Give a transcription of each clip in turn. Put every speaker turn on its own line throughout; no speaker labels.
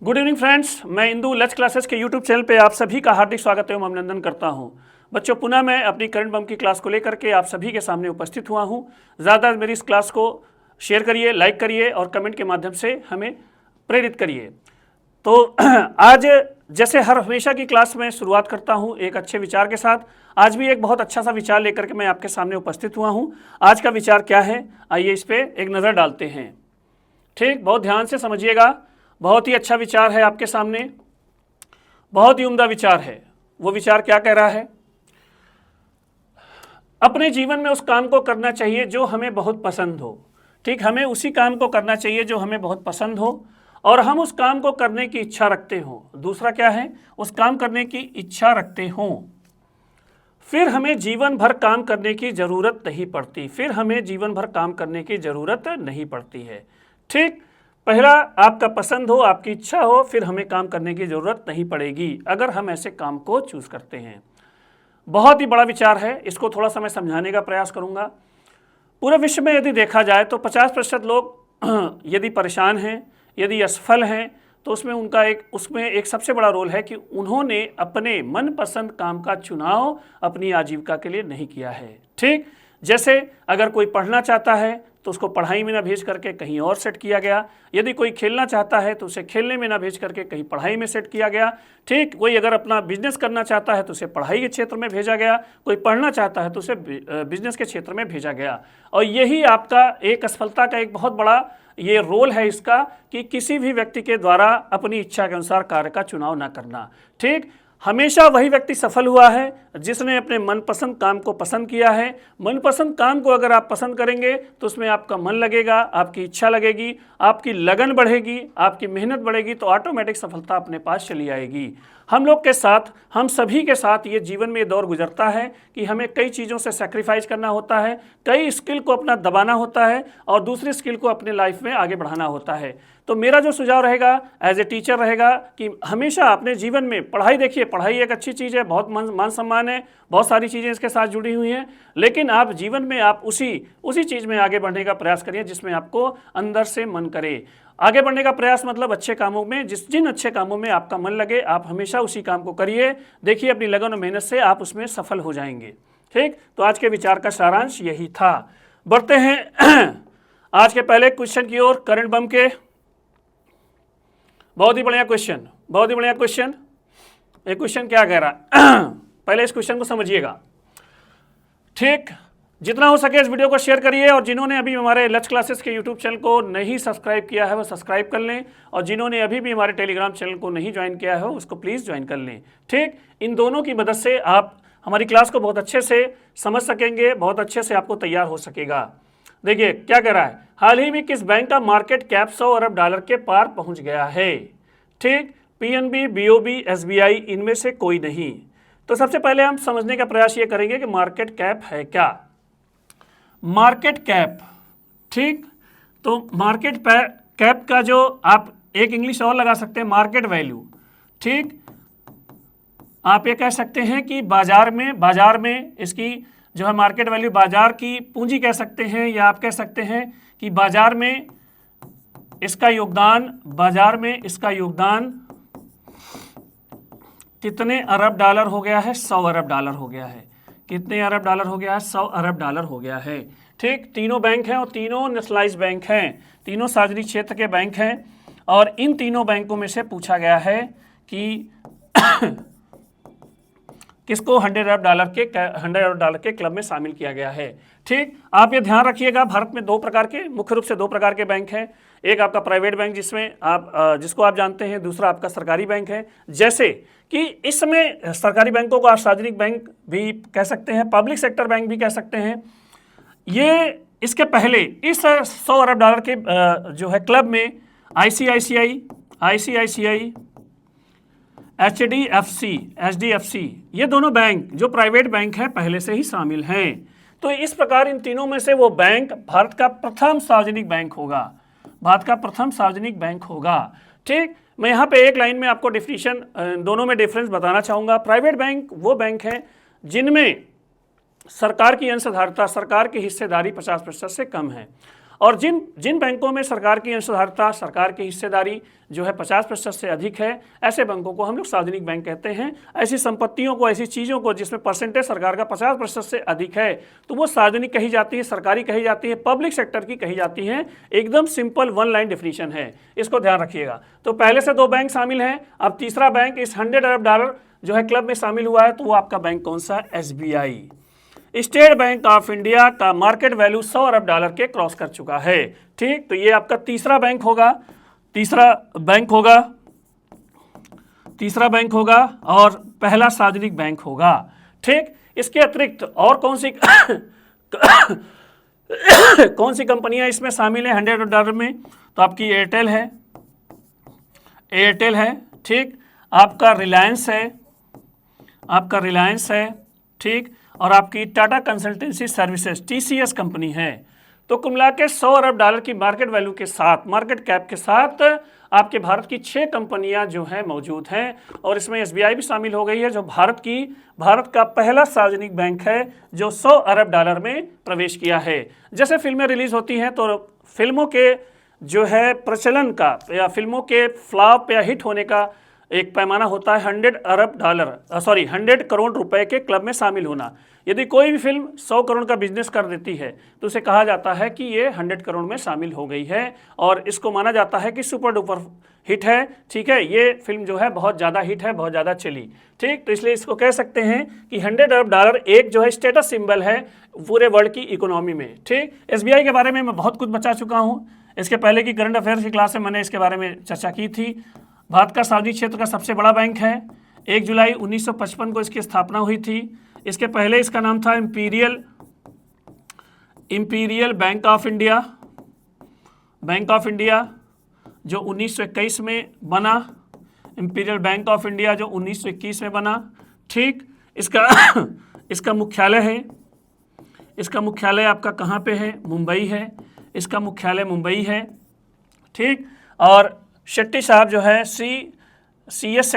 Good evening friends, मैं इंदू लच classes के यूट्यूब चैनल पे आप सभी का हार्दिक स्वागत एवं अभिनंदन करता हूं। बच्चों, पुनः मैं अपनी करंट बम की क्लास को लेकर के आप सभी के सामने उपस्थित हुआ हूं। ज़्यादा मेरी इस क्लास को शेयर करिए, लाइक करिए और कमेंट के माध्यम से हमें प्रेरित करिए। तो आज जैसे हर हमेशा की क्लास में शुरुआत करता हूं एक अच्छे विचार के साथ। आज भी एक बहुत अच्छा सा विचार लेकर के मैं आपके सामने उपस्थित हुआ हूं। आज का विचार क्या है, आइए इस पर एक नज़र डालते हैं। ठीक, बहुत ध्यान से समझिएगा। बहुत ही अच्छा विचार है आपके सामने, बहुत ही उम्दा विचार है। वो विचार क्या कह रहा है? अपने जीवन में उस काम को करना चाहिए जो हमें बहुत पसंद हो। ठीक, हमें उसी काम को करना चाहिए जो हमें बहुत पसंद हो और हम उस काम को करने की इच्छा रखते हो। दूसरा क्या है? उस काम करने की इच्छा रखते हो, फिर हमें जीवन भर काम करने की ज़रूरत नहीं पड़ती। फिर हमें जीवन भर काम करने की ज़रूरत नहीं पड़ती है। ठीक, पहला आपका पसंद हो, आपकी इच्छा हो, फिर हमें काम करने की ज़रूरत नहीं पड़ेगी अगर हम ऐसे काम को चूज़ करते हैं। बहुत ही बड़ा विचार है, इसको थोड़ा सा मैं समझाने का प्रयास करूँगा। पूरे विश्व में यदि देखा जाए तो 50% लोग यदि परेशान हैं, यदि असफल हैं, तो उसमें एक सबसे बड़ा रोल है कि उन्होंने अपने मनपसंद काम का चुनाव अपनी आजीविका के लिए नहीं किया है। ठीक, जैसे अगर कोई पढ़ना चाहता है तो उसको पढ़ाई में ना भेज करके कहीं और सेट किया गया। यदि कोई खेलना चाहता है तो उसे खेलने में ना भेज करके कहीं पढ़ाई में सेट किया गया। ठीक, कोई अगर अपना बिजनेस करना चाहता है तो उसे पढ़ाई के क्षेत्र में भेजा गया। कोई पढ़ना चाहता है तो उसे बिजनेस के क्षेत्र में भेजा गया। और यही आपका एक असफलता का एक बहुत बड़ा ये रोल है इसका, कि किसी भी व्यक्ति के द्वारा अपनी इच्छा के अनुसार कार्य का चुनाव ना करना। ठीक, हमेशा वही व्यक्ति सफल हुआ है जिसने अपने मनपसंद काम को पसंद किया है। मनपसंद काम को अगर आप पसंद करेंगे तो उसमें आपका मन लगेगा, आपकी इच्छा लगेगी, आपकी लगन बढ़ेगी, आपकी मेहनत बढ़ेगी, तो ऑटोमेटिक सफलता अपने पास चली आएगी। हम लोग के साथ, हम सभी के साथ ये जीवन में ये दौर गुजरता है कि हमें कई चीज़ों से सैक्रिफाइस करना होता है, कई स्किल को अपना दबाना होता है और दूसरी स्किल को अपने लाइफ में आगे बढ़ाना होता है। तो मेरा जो सुझाव रहेगा एज ए टीचर रहेगा कि हमेशा अपने जीवन में पढ़ाई, देखिए पढ़ाई एक अच्छी चीज़ है, बहुत मान सम्मान है, बहुत सारी चीज़ें इसके साथ जुड़ी हुई हैं, लेकिन आप जीवन में आप उसी चीज़ में आगे बढ़ने का प्रयास करिए जिसमें आपको अंदर से मन करे। आगे बढ़ने का प्रयास मतलब अच्छे कामों में, जिन अच्छे कामों में आपका मन लगे आप हमेशा उसी काम को करिए। देखिए अपनी लगन और मेहनत से आप उसमें सफल हो जाएंगे। ठीक, तो आज के विचार का सारांश यही था। बढ़ते हैं आज के पहले क्वेश्चन की ओर, करंट बम के। बहुत ही बढ़िया क्वेश्चन, बहुत ही बढ़िया क्वेश्चन। ये क्वेश्चन क्या कह रहा है पहले इस क्वेश्चन को समझिएगा। ठीक, जितना हो सके इस वीडियो को शेयर करिए और जिन्होंने अभी हमारे लच क्लासेस के यूट्यूब चैनल को नहीं सब्सक्राइब किया है वो सब्सक्राइब कर लें, और जिन्होंने अभी भी हमारे टेलीग्राम चैनल को नहीं ज्वाइन किया है उसको प्लीज़ ज्वाइन कर लें। ठीक, इन दोनों की मदद से आप हमारी क्लास को बहुत अच्छे से समझ सकेंगे, बहुत अच्छे से आपको तैयार हो सकेगा। देखिए क्या कह रहा है, हाल ही में किस बैंक का मार्केट कैप 100 अरब डॉलर के पार पहुंच गया है? ठीक, पीएनबी, बीओबी, एसबीआई, इनमें से कोई नहीं। तो सबसे पहले हम समझने का प्रयास ये करेंगे कि मार्केट कैप है क्या। मार्केट कैप, ठीक, तो मार्केट कैप का जो आप एक इंग्लिश और लगा सकते हैं, मार्केट वैल्यू। ठीक, आप ये कह सकते हैं कि बाजार में इसकी जो है मार्केट वैल्यू, बाजार की पूंजी कह सकते हैं, या आप कह सकते हैं कि बाजार में इसका योगदान कितने अरब डॉलर हो गया है? 100 अरब डॉलर हो गया है। कितने अरब डॉलर हो गया है? 100 अरब डॉलर हो गया है। ठीक, तीनों बैंक हैं और तीनों नेशनलाइज्ड बैंक हैं, तीनों सार्वजनिक क्षेत्र के बैंक हैं, और इन तीनों बैंकों में से पूछा गया है कि किसको 100 अरब डॉलर के क्लब में शामिल किया गया है। ठीक, आप ये ध्यान रखिएगा, भारत में मुख्य रूप से दो प्रकार के बैंक हैं। एक आपका प्राइवेट बैंक जिसको आप जानते हैं, दूसरा आपका सरकारी बैंक है। जैसे कि इस समय सरकारी बैंकों को आप सार्वजनिक बैंक भी कह सकते हैं, पब्लिक सेक्टर बैंक भी कह सकते हैं। ये इसके पहले इस 100 अरब डॉलर के जो है क्लब में आईसीआईसीआई, एचडीएफसी, ये दोनों बैंक जो प्राइवेट बैंक हैं पहले से ही शामिल हैं। तो इस प्रकार इन तीनों में से वो बैंक भारत का प्रथम सार्वजनिक बैंक होगा। ठीक, मैं यहाँ पे एक लाइन में आपको डेफिनेशन, दोनों में डिफरेंस बताना चाहूँगा। प्राइवेट बैंक वो बैंक हैं जिनमें सरकार की अंशधारिता, सरकार की हिस्सेदारी 50% से कम है। और जिन जिन बैंकों में सरकार की अंशधारिता, सरकार की हिस्सेदारी जो है 50% से अधिक है, ऐसे बैंकों को हम लोग सार्वजनिक बैंक कहते हैं। ऐसी संपत्तियों को, ऐसी चीज़ों को जिसमें परसेंटेज सरकार का 50% से अधिक है, तो वो सार्वजनिक कही जाती है, सरकारी कही जाती है, पब्लिक सेक्टर की कही जाती हैं। एकदम सिंपल वन लाइन डेफिनेशन है, इसको ध्यान रखिएगा। तो पहले से 2 बैंक शामिल हैं, अब तीसरा बैंक इस $100 अरब जो है क्लब में शामिल हुआ है, तो वो आपका बैंक कौन सा है? SBI। State bank of India का मार्केट वैल्यू $100 अरब के क्रॉस कर चुका है। ठीक, तो ये आपका तीसरा बैंक होगा, तीसरा बैंक होगा और पहला सार्वजनिक बैंक होगा। ठीक, इसके अतिरिक्त और कौन सी कौन सी कंपनियां इसमें शामिल है $100 में? तो आपकी एयरटेल है, ठीक, आपका रिलायंस है, ठीक, और आपकी Tata consultancy services TCS company है। तो कुल मिला के $100 अरब की मार्केट वैल्यू के साथ, मार्केट कैप के साथ आपके भारत की 6 कंपनियां जो हैं मौजूद हैं, और इसमें SBI भी शामिल हो गई है, जो भारत का पहला सार्वजनिक बैंक है जो $100 अरब में प्रवेश किया है। जैसे फिल्में रिलीज होती हैं तो फिल्मों के जो है प्रचलन का या फिल्मों के फ्लॉप या हिट होने का एक पैमाना होता है $100 करोड़ रुपए के क्लब में शामिल होना। यदि कोई भी फिल्म 100 करोड़ का बिजनेस कर देती है तो उसे कहा जाता है कि ये 100 करोड़ में शामिल हो गई है, और इसको माना जाता है कि सुपर डुपर हिट है। ठीक है, ये फिल्म जो है बहुत ज़्यादा हिट है, बहुत ज़्यादा चली। ठीक, तो इसलिए इसको कह सकते हैं कि $100 अरब एक जो है स्टेटस सिंबल है पूरे वर्ल्ड की इकोनॉमी में। ठीक, SBI के बारे में मैं बहुत कुछ बता चुका हूँ। इसके पहले की करंट अफेयर्स की क्लास में मैंने इसके बारे में चर्चा की थी। भारत का सार्वजनिक क्षेत्र का सबसे बड़ा बैंक है। 1 जुलाई 1955 को इसकी स्थापना हुई थी। इसके पहले इसका नाम था इंपीरियल बैंक ऑफ इंडिया, जो 1921 में बना। इंपीरियल बैंक ऑफ इंडिया जो 1921 में बना। ठीक, इसका मुख्यालय आपका कहाँ पे है? मुंबई है। इसका मुख्यालय मुंबई है। ठीक, और शेट्टी साहब जो है CS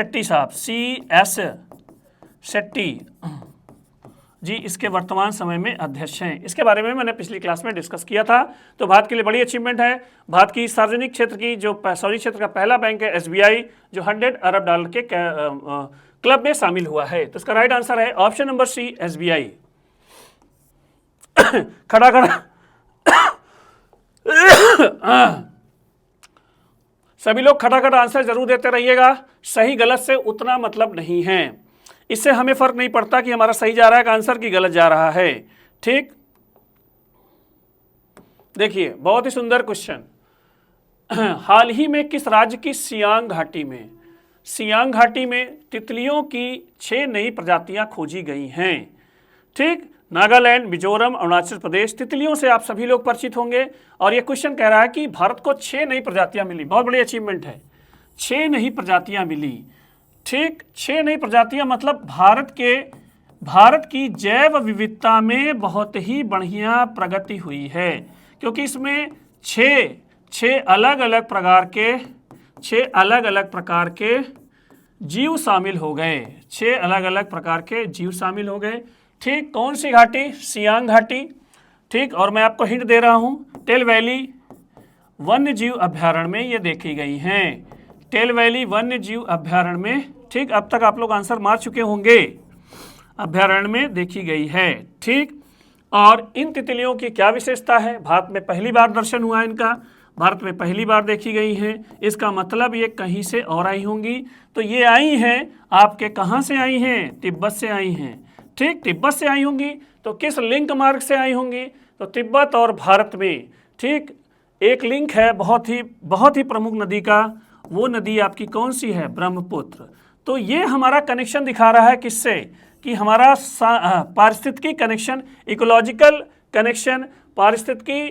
शेट्टी जी इसके वर्तमान समय में अध्यक्ष हैं। इसके बारे में मैंने पिछली क्लास में डिस्कस किया था। तो भारत के लिए बड़ी अचीवमेंट है। भारत की सार्वजनिक क्षेत्र की जो सार्वजनिक क्षेत्र का पहला बैंक है SBI, जो $100 अरब के क्लब में शामिल हुआ है। तो इसका राइट आंसर है ऑप्शन नंबर C, SBI। खड़ा सभी लोग खटाखट आंसर जरूर देते रहिएगा। सही गलत से उतना मतलब नहीं है, इससे हमें फर्क नहीं पड़ता कि हमारा सही जा रहा है कि आंसर की गलत जा रहा है। ठीक, देखिए बहुत ही सुंदर क्वेश्चन। हाल ही में किस राज्य की सियांग घाटी में तितलियों की 6 नई प्रजातियां खोजी गई हैं। ठीक, नागालैंड, मिजोरम, अरुणाचल प्रदेश। तितलियों से आप सभी लोग परिचित होंगे, और ये क्वेश्चन कह रहा है कि भारत को 6 नई प्रजातियां मिली। बहुत बड़ी अचीवमेंट है, 6 नई प्रजातियां मिली। ठीक, 6 नई प्रजातियां मतलब भारत की जैव विविधता में बहुत ही बढ़िया प्रगति हुई है, क्योंकि इसमें 6 अलग अलग प्रकार के जीव शामिल हो गए। 6 अलग अलग प्रकार के जीव शामिल हो गए। ठीक, कौन सी घाटी? सियांग घाटी। ठीक, और मैं आपको हिंट दे रहा हूँ, टेल वैली वन्य जीव अभ्यारण्य में ये देखी गई हैं। टेल वैली वन्य जीव अभ्यारण्य में। ठीक, अब तक आप लोग आंसर मार चुके होंगे। अभ्यारण्य में देखी गई है। ठीक, और इन तितलियों की क्या विशेषता है? भारत में पहली बार दर्शन हुआ इनका, भारत में पहली बार देखी गई हैं। इसका मतलब ये कहीं से और आई होंगी। तो ये आई हैं आपके, कहाँ से आई हैं? तिब्बत से आई हैं। ठीक, तिब्बत से आई होंगी। तो किस लिंक मार्ग से आई होंगी? तो तिब्बत और भारत में ठीक एक लिंक है बहुत ही प्रमुख नदी का। वो नदी आपकी कौन सी है? ब्रह्मपुत्र। तो ये हमारा कनेक्शन दिखा रहा है किससे? कि हमारा पारिस्थितिकी कनेक्शन, इकोलॉजिकल कनेक्शन, पारिस्थितिकी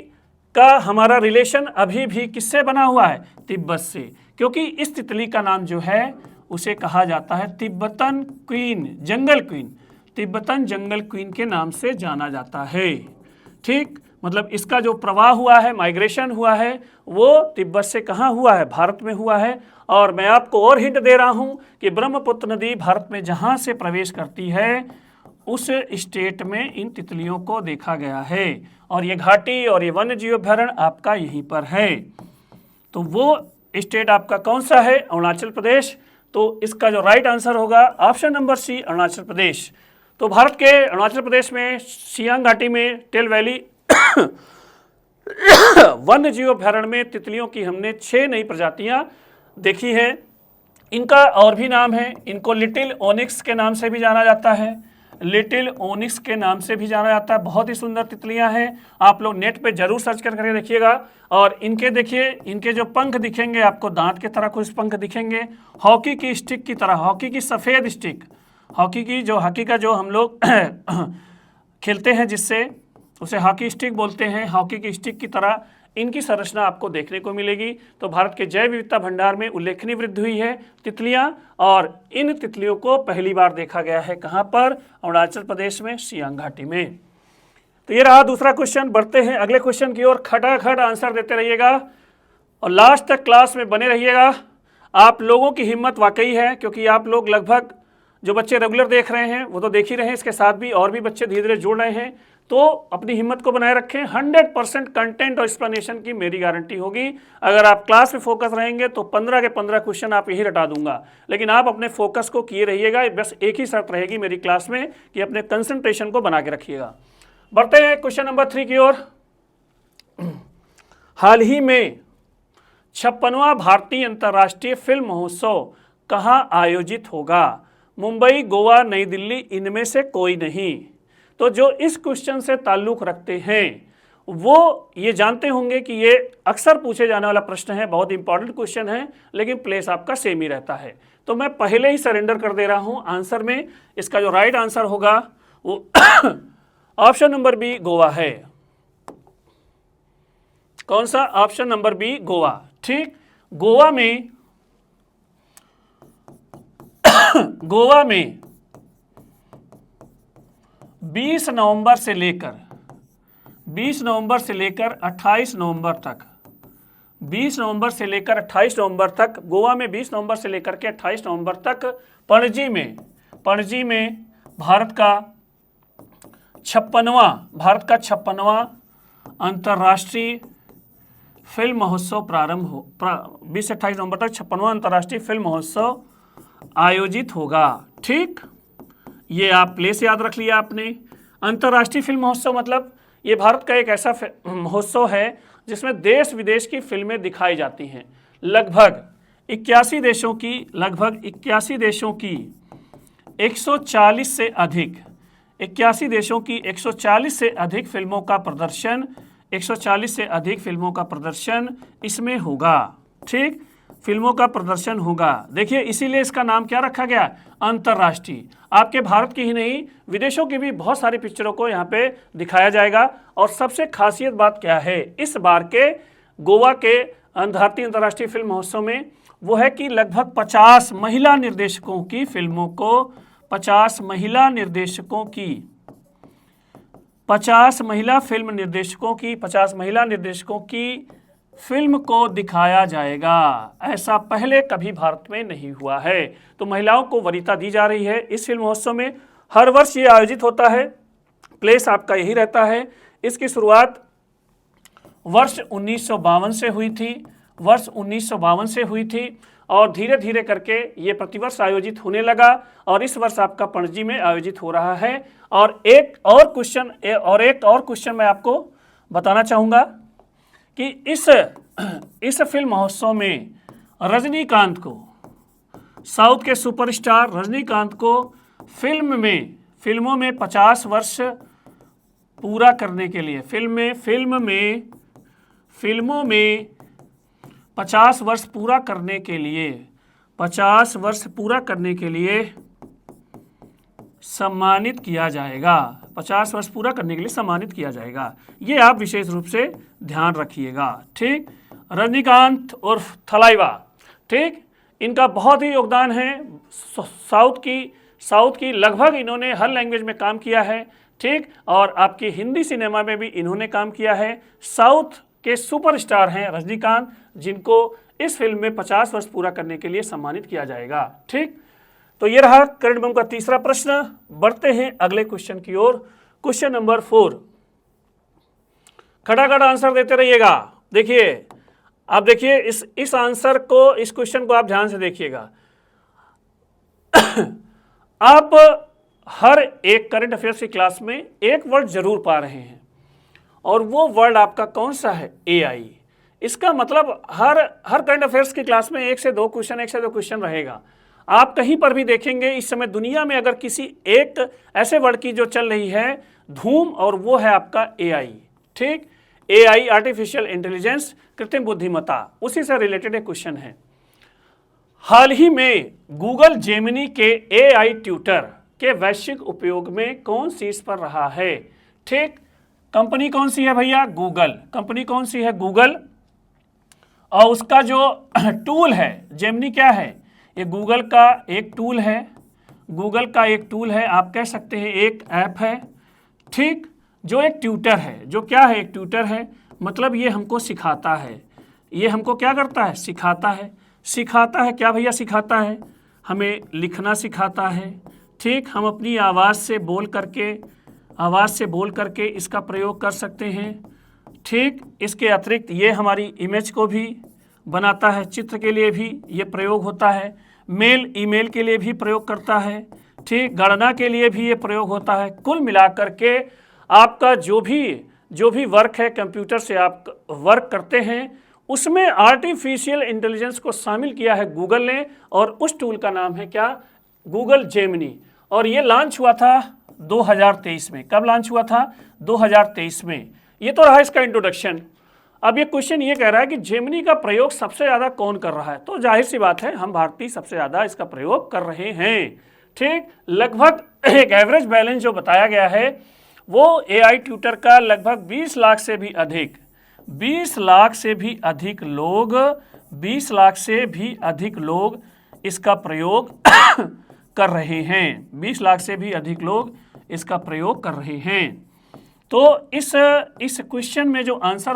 का हमारा रिलेशन अभी भी किससे बना हुआ है? तिब्बत से। क्योंकि इस तितली का नाम जो है उसे कहा जाता है तिब्बतन क्वीन, जंगल क्वीन। तिब्बतन जंगल क्वीन के नाम से जाना जाता है। ठीक, मतलब इसका जो प्रवाह हुआ है, माइग्रेशन हुआ है, वो तिब्बत से कहाँ हुआ है? भारत में हुआ है। और मैं आपको और हिंट दे रहा हूँ कि ब्रह्मपुत्र नदी भारत में जहाँ से प्रवेश करती है उस स्टेट में इन तितलियों को देखा गया है, और ये घाटी और ये वन्य जीव अभ्यारण्य आपका यहीं पर है। तो वो स्टेट आपका कौन सा है? अरुणाचल प्रदेश। तो इसका जो राइट आंसर होगा ऑप्शन नंबर सी, अरुणाचल प्रदेश। तो भारत के अरुणाचल प्रदेश में सियांग घाटी में टेल वैली वन्य जीव अभ्यारण्य में तितलियों की हमने 6 नई प्रजातियां देखी है। इनका और भी नाम है, इनको लिटिल ओनिक्स के नाम से भी जाना जाता है, लिटिल ओनिक्स के नाम से भी जाना जाता है। बहुत ही सुंदर तितलियां हैं, आप लोग नेट पे जरूर सर्च करके देखिएगा। और इनके देखिए, इनके जो पंख दिखेंगे आपको दांत की तरह कुछ पंख दिखेंगे, हॉकी की स्टिक की तरह, हॉकी की सफ़ेद स्टिक, हॉकी का जो हम लोग खेलते हैं जिससे, उसे हॉकी स्टिक बोलते हैं, हॉकी की स्टिक की तरह इनकी संरचना आपको देखने को मिलेगी। तो भारत के जैव विविधता भंडार में उल्लेखनीय वृद्धि हुई है तितलियां, और इन तितलियों को पहली बार देखा गया है कहां पर? अरुणाचल प्रदेश में सियांग घाटी में। तो ये रहा दूसरा क्वेश्चन। बढ़ते हैं अगले क्वेश्चन की ओर, खटाखट आंसर देते रहिएगा और लास्ट तक क्लास में बने रहिएगा। आप लोगों की हिम्मत वाकई है, क्योंकि आप लोग लगभग जो बच्चे रेगुलर देख रहे हैं वो तो देख ही रहे हैं, इसके साथ भी और भी बच्चे धीरे धीरे जुड़ रहे हैं। तो अपनी हिम्मत को बनाए रखें। 100% कंटेंट और एक्सप्लेनेशन की मेरी गारंटी होगी। अगर आप क्लास में फोकस रहेंगे तो 15 के 15 क्वेश्चन आप यही रटा दूंगा, लेकिन आप अपने फोकस को किए रहिएगा। बस एक ही शर्त रहेगी मेरी क्लास में कि अपने कंसंट्रेशन को बना के रखिएगा। बढ़ते हैं क्वेश्चन नंबर 3 की ओर। हाल ही में 56वां भारतीय अंतर्राष्ट्रीय फिल्म महोत्सव कहाँ आयोजित होगा? मुंबई, गोवा, नई दिल्ली, इनमें से कोई नहीं। तो जो इस क्वेश्चन से ताल्लुक़ रखते हैं वो ये जानते होंगे कि ये अक्सर पूछे जाने वाला प्रश्न है, बहुत इंपॉर्टेंट क्वेश्चन है, लेकिन प्लेस आपका सेम ही रहता है। तो मैं पहले ही सरेंडर कर दे रहा हूँ आंसर में। इसका जो राइट आंसर होगा वो ऑप्शन नंबर बी, गोवा है। कौन सा? Option number B, Goa. ठीक, गोवा में 20 नवंबर से लेकर 28 नवंबर तक, 20 नवंबर से लेकर 28 नवंबर तक, गोवा में 20 नवंबर से लेकर के 28 नवंबर तक पणजी में भारत का 56वां अंतर्राष्ट्रीय फिल्म महोत्सव प्रारंभ हो 20 से 28 नवंबर तक 56वां अंतर्राष्ट्रीय फिल्म महोत्सव आयोजित होगा। ठीक, ये आप प्लेस याद रख लिया आपने। अंतर्राष्ट्रीय फिल्म महोत्सव मतलब ये भारत का एक ऐसा महोत्सव है जिसमें देश विदेश की फिल्में दिखाई जाती हैं। लगभग 81 देशों की 140 से अधिक 81 देशों की 140 से अधिक फिल्मों का प्रदर्शन 140 से अधिक फिल्मों का प्रदर्शन इसमें होगा। ठीक, फिल्मों का प्रदर्शन होगा। देखिए, इसीलिए इसका नाम क्या रखा गया? अंतर्राष्ट्रीय। आपके भारत की ही नहीं, विदेशों की भी बहुत सारी पिक्चरों को यहाँ पे दिखाया जाएगा। और सबसे खासियत बात क्या है इस बार के गोवा के भारतीय अंतर्राष्ट्रीय फिल्म महोत्सव में? वो है कि लगभग 50 महिला निर्देशकों की फिल्मों को 50 महिला निर्देशकों की फिल्म को दिखाया जाएगा। ऐसा पहले कभी भारत में नहीं हुआ है। तो महिलाओं को वरीयता दी जा रही है इस फिल्म महोत्सव में। हर वर्ष ये आयोजित होता है, प्लेस आपका यही रहता है। इसकी शुरुआत वर्ष 1952 से हुई थी और धीरे धीरे करके ये प्रतिवर्ष आयोजित होने लगा और इस वर्ष आपका पणजी में आयोजित हो रहा है। और एक और क्वेश्चन मैं आपको बताना चाहूँगा कि इस फिल्म महोत्सव में रजनीकांत को, साउथ के सुपरस्टार रजनीकांत को फिल्मों में 50 वर्ष पूरा करने के लिए, फिल्मों में 50 वर्ष पूरा करने के लिए सम्मानित किया जाएगा। 50 वर्ष पूरा करने के लिए सम्मानित किया जाएगा। ये आप विशेष रूप से ध्यान रखिएगा। ठीक, रजनीकांत उर्फ थलाइवा, ठीक, इनका बहुत ही योगदान है। साउथ की लगभग इन्होंने हर लैंग्वेज में काम किया है। ठीक, और आपकी हिंदी सिनेमा में भी इन्होंने काम किया है। साउथ के सुपरस्टार हैं रजनीकांत, जिनको इस फिल्म में 50 वर्ष पूरा करने के लिए सम्मानित किया जाएगा। ठीक, तो ये रहा करंट अफेयर का तीसरा प्रश्न। बढ़ते हैं अगले क्वेश्चन की ओर। क्वेश्चन नंबर 4, खटाखट आंसर देते रहिएगा। देखिए, आप देखिए इस आंसर को, इस क्वेश्चन को आप ध्यान से देखिएगा। आप हर एक करंट अफेयर्स की क्लास में एक वर्ड जरूर पा रहे हैं, और वो वर्ड आपका कौन सा है? एआई। इसका मतलब हर करंट अफेयर्स की क्लास में एक से दो क्वेश्चन रहेगा। आप कहीं पर भी देखेंगे इस समय दुनिया में अगर किसी एक ऐसे वर्ड की जो चल रही है धूम, और वो है आपका एआई। ठीक, एआई आर्टिफिशियल इंटेलिजेंस, कृत्रिम बुद्धिमत्ता, उसी से रिलेटेड एक क्वेश्चन है। हाल ही में गूगल जेमिनी के एआई ट्यूटर के वैश्विक उपयोग में कौन शीर्ष पर रहा है? ठीक, कंपनी कौन सी है भैया? गूगल। कंपनी कौन सी है? गूगल। और उसका जो टूल है जेमिनी क्या है? ये गूगल का एक टूल है। गूगल का एक टूल है, आप कह सकते हैं एक ऐप है। ठीक, जो एक ट्यूटर है। जो क्या है? एक ट्यूटर है, मतलब ये हमको सिखाता है। ये हमको क्या करता है? सिखाता है। सिखाता है क्या भैया? सिखाता है हमें लिखना सिखाता है। ठीक, हम अपनी आवाज़ से बोल करके इसका प्रयोग कर सकते हैं। ठीक, इसके अतिरिक्त ये हमारी इमेज को भी बनाता है, चित्र के लिए भी ये प्रयोग होता है, मेल ईमेल के लिए भी प्रयोग करता है। ठीक, गणना के लिए भी ये प्रयोग होता है। कुल मिलाकर के आपका जो भी वर्क है, कंप्यूटर से आप वर्क करते हैं, उसमें आर्टिफिशियल इंटेलिजेंस को शामिल किया है गूगल ने, और उस टूल का नाम है क्या? Google Gemini. और ये लॉन्च हुआ था 2023 में। कब लॉन्च हुआ था? 2023 में। ये तो रहा इसका इंट्रोडक्शन। अब ये क्वेश्चन ये कह रहा है कि जेमिनी का प्रयोग सबसे ज़्यादा कौन कर रहा है? तो जाहिर सी बात है हम भारतीय सबसे ज़्यादा इसका प्रयोग कर रहे हैं। ठीक, लगभग एक एवरेज बैलेंस जो बताया गया है वो एआई ट्यूटर का लगभग 20 लाख से भी अधिक लोग इसका प्रयोग कर रहे हैं। 20 लाख से भी अधिक लोग इसका प्रयोग कर रहे हैं। तो इस क्वेश्चन में जो आंसर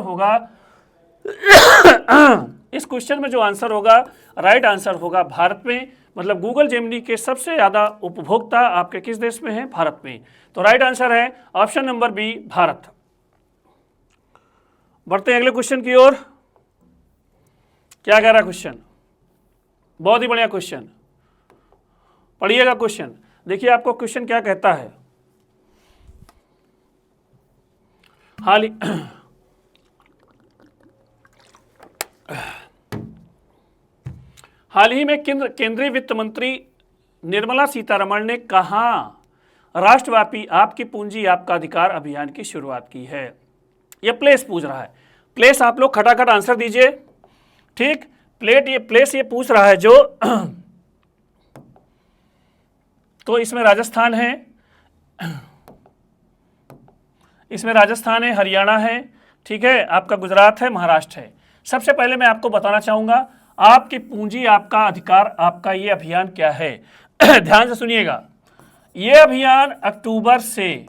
होगा राइट आंसर होगा भारत में। मतलब गूगल जेमिनी के सबसे ज़्यादा उपभोक्ता आपके किस देश में है? भारत में। तो राइट आंसर है ऑप्शन नंबर बी, भारत। बढ़ते हैं अगले क्वेश्चन की ओर। क्या कह रहा है क्वेश्चन? बहुत ही बढ़िया क्वेश्चन, पढ़िएगा क्वेश्चन। देखिए आपको क्वेश्चन क्या कहता है। हाल ही में केंद्रीय वित्त मंत्री निर्मला सीतारमण ने कहा राष्ट्रव्यापी आपकी पूंजी आपका अधिकार अभियान की शुरुआत की है। यह प्लेस पूछ रहा है। प्लेस आप लोग खटाखट आंसर दीजिए। ठीक, प्लेस ये पूछ रहा है जो तो इसमें राजस्थान है, हरियाणा है, ठीक है, आपका गुजरात है, महाराष्ट्र है। सबसे पहले मैं आपको बताना चाहूंगा आपकी पूंजी आपका अधिकार आपका ये अभियान क्या है। ध्यान से सुनिएगा। ये अभियान अक्टूबर से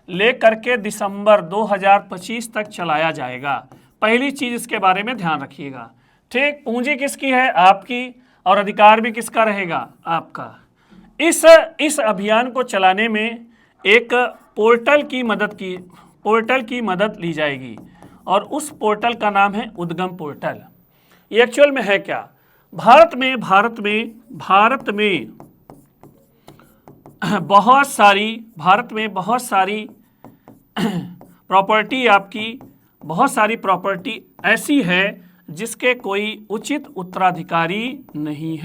लेकर के दिसंबर 2025 तक चलाया जाएगा। पहली चीज इसके बारे में ध्यान रखिएगा। ठीक, पूंजी किसकी है? आपकी, और अधिकार भी किसका रहेगा? आपका। इस अभियान को चलाने में एक पोर्टल की मदद ली जाएगी, और उस पोर्टल का नाम है उद्गम पोर्टल। ये एक्चुअल में है क्या? भारत में बहुत सारी प्रॉपर्टी आपकी, बहुत सारी प्रॉपर्टी ऐसी है जिसके कोई उचित उत्तराधिकारी नहीं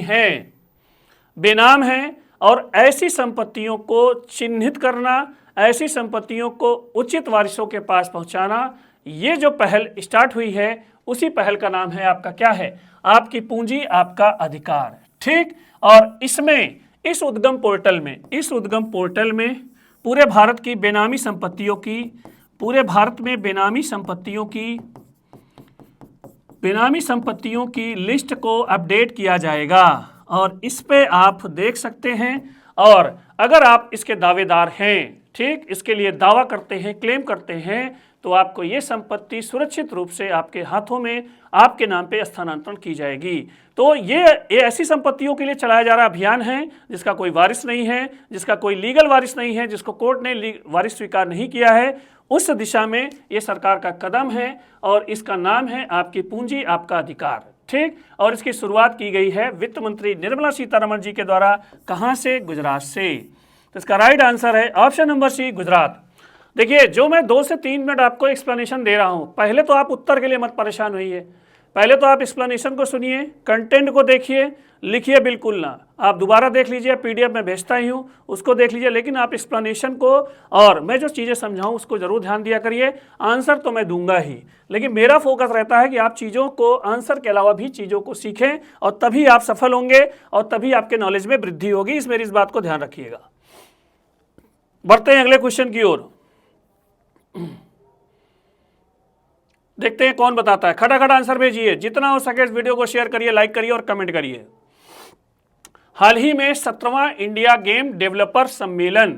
है, बेनाम है। और ऐसी संपत्तियों को चिन्हित करना, ऐसी संपत्तियों को उचित वारिसों के पास पहुंचाना, ये जो पहल स्टार्ट हुई है उसी पहल का नाम है आपका क्या है? आपकी पूंजी आपका अधिकार। ठीक, और इसमें इस उद्गम पोर्टल में पूरे भारत की बेनामी संपत्तियों की लिस्ट को अपडेट किया जाएगा, और इस पे आप देख सकते हैं। और अगर आप इसके दावेदार हैं, ठीक, इसके लिए दावा करते हैं, क्लेम करते हैं, तो आपको ये संपत्ति सुरक्षित रूप से आपके हाथों में आपके नाम पे स्थानांतरण की जाएगी। तो ये ऐसी संपत्तियों के लिए चलाया जा रहा अभियान है जिसका कोई वारिस नहीं है, जिसका कोई लीगल वारिस नहीं है, जिसको कोर्ट ने वारिस स्वीकार नहीं किया है, उस दिशा में ये सरकार का कदम है और इसका नाम है आपकी पूंजी आपका अधिकार। ठीक, और इसकी शुरुआत की गई है वित्त मंत्री निर्मला सीतारमण जी के द्वारा। कहां से? गुजरात से। तो इसका राइट आंसर है ऑप्शन नंबर सी, गुजरात। देखिए, जो मैं 2 से 3 मिनट आपको एक्सप्लेनेशन दे रहा हूं, पहले तो आप उत्तर के लिए मत परेशान होइए, पहले तो आप एक्सप्लेनेशन को सुनिए, कंटेंट को देखिए, लिखिए बिल्कुल ना। आप दोबारा देख लीजिए, पीडीएफ में भेजता ही हूँ, उसको देख लीजिए, लेकिन आप एक्सप्लेनेशन को और मैं जो चीज़ें समझाऊँ उसको जरूर ध्यान दिया करिए। आंसर तो मैं दूंगा ही, लेकिन मेरा फोकस रहता है कि आप चीज़ों को, आंसर के अलावा भी चीज़ों को सीखें, और तभी आप सफल होंगे और तभी आपके नॉलेज में वृद्धि होगी। इस बात को ध्यान रखिएगा। बढ़ते हैं अगले क्वेश्चन की ओर। देखते हैं कौन बताता है। खटाखट आंसर भेजिए, जितना हो सके इस वीडियो को शेयर करिए, लाइक करिए और कमेंट करिए। हाल ही में 17वां इंडिया गेम डेवलपर सम्मेलन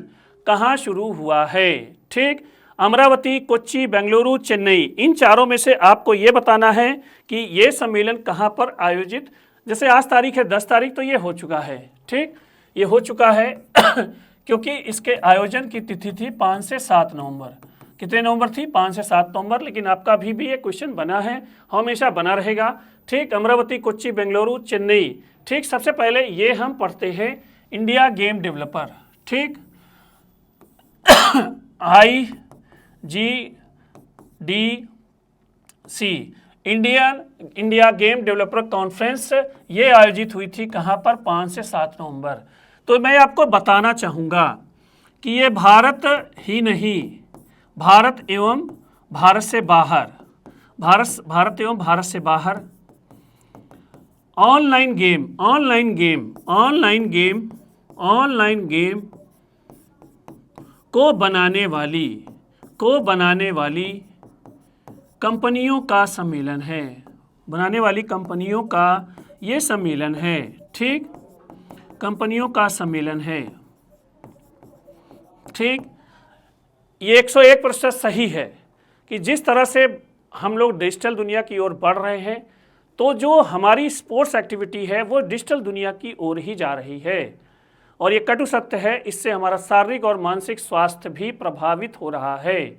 कहां शुरू हुआ है? ठीक, अमरावती, कोच्चि, बेंगलुरु, चेन्नई, इन चारों में से आपको यह बताना है कि यह सम्मेलन कहां पर आयोजित। जैसे आज तारीख है 10 तारीख, तो ये हो चुका है। ठीक, ये हो चुका है क्योंकि इसके आयोजन की तिथि थी 5 से 7 नवंबर। कितने नवंबर थी? 5 से 7 नवंबर। लेकिन आपका अभी भी ये क्वेश्चन बना है, हमेशा बना रहेगा। ठीक, अमरावती, कोच्चि, बेंगलुरु, चेन्नई। ठीक, सबसे पहले ये हम पढ़ते हैं इंडिया गेम डेवलपर। ठीक, IGDC, India game developer conference, ये आयोजित हुई थी कहाँ पर? 5 से 7 नवंबर। तो मैं आपको बताना चाहूँगा कि ये भारत ही नहीं, भारत एवं भारत से बाहर, भारत एवं भारत से बाहर ऑनलाइन गेम को बनाने वाली कंपनियों का सम्मेलन है। बनाने वाली कंपनियों का ये सम्मेलन है। ठीक, कंपनियों का सम्मेलन है। ठीक, ये 101% सही है कि जिस तरह से हम लोग डिजिटल दुनिया की ओर बढ़ रहे हैं, तो जो हमारी स्पोर्ट्स एक्टिविटी है वो डिजिटल दुनिया की ओर ही जा रही है। और ये कटु सत्य है, इससे हमारा शारीरिक और मानसिक स्वास्थ्य भी प्रभावित हो रहा है।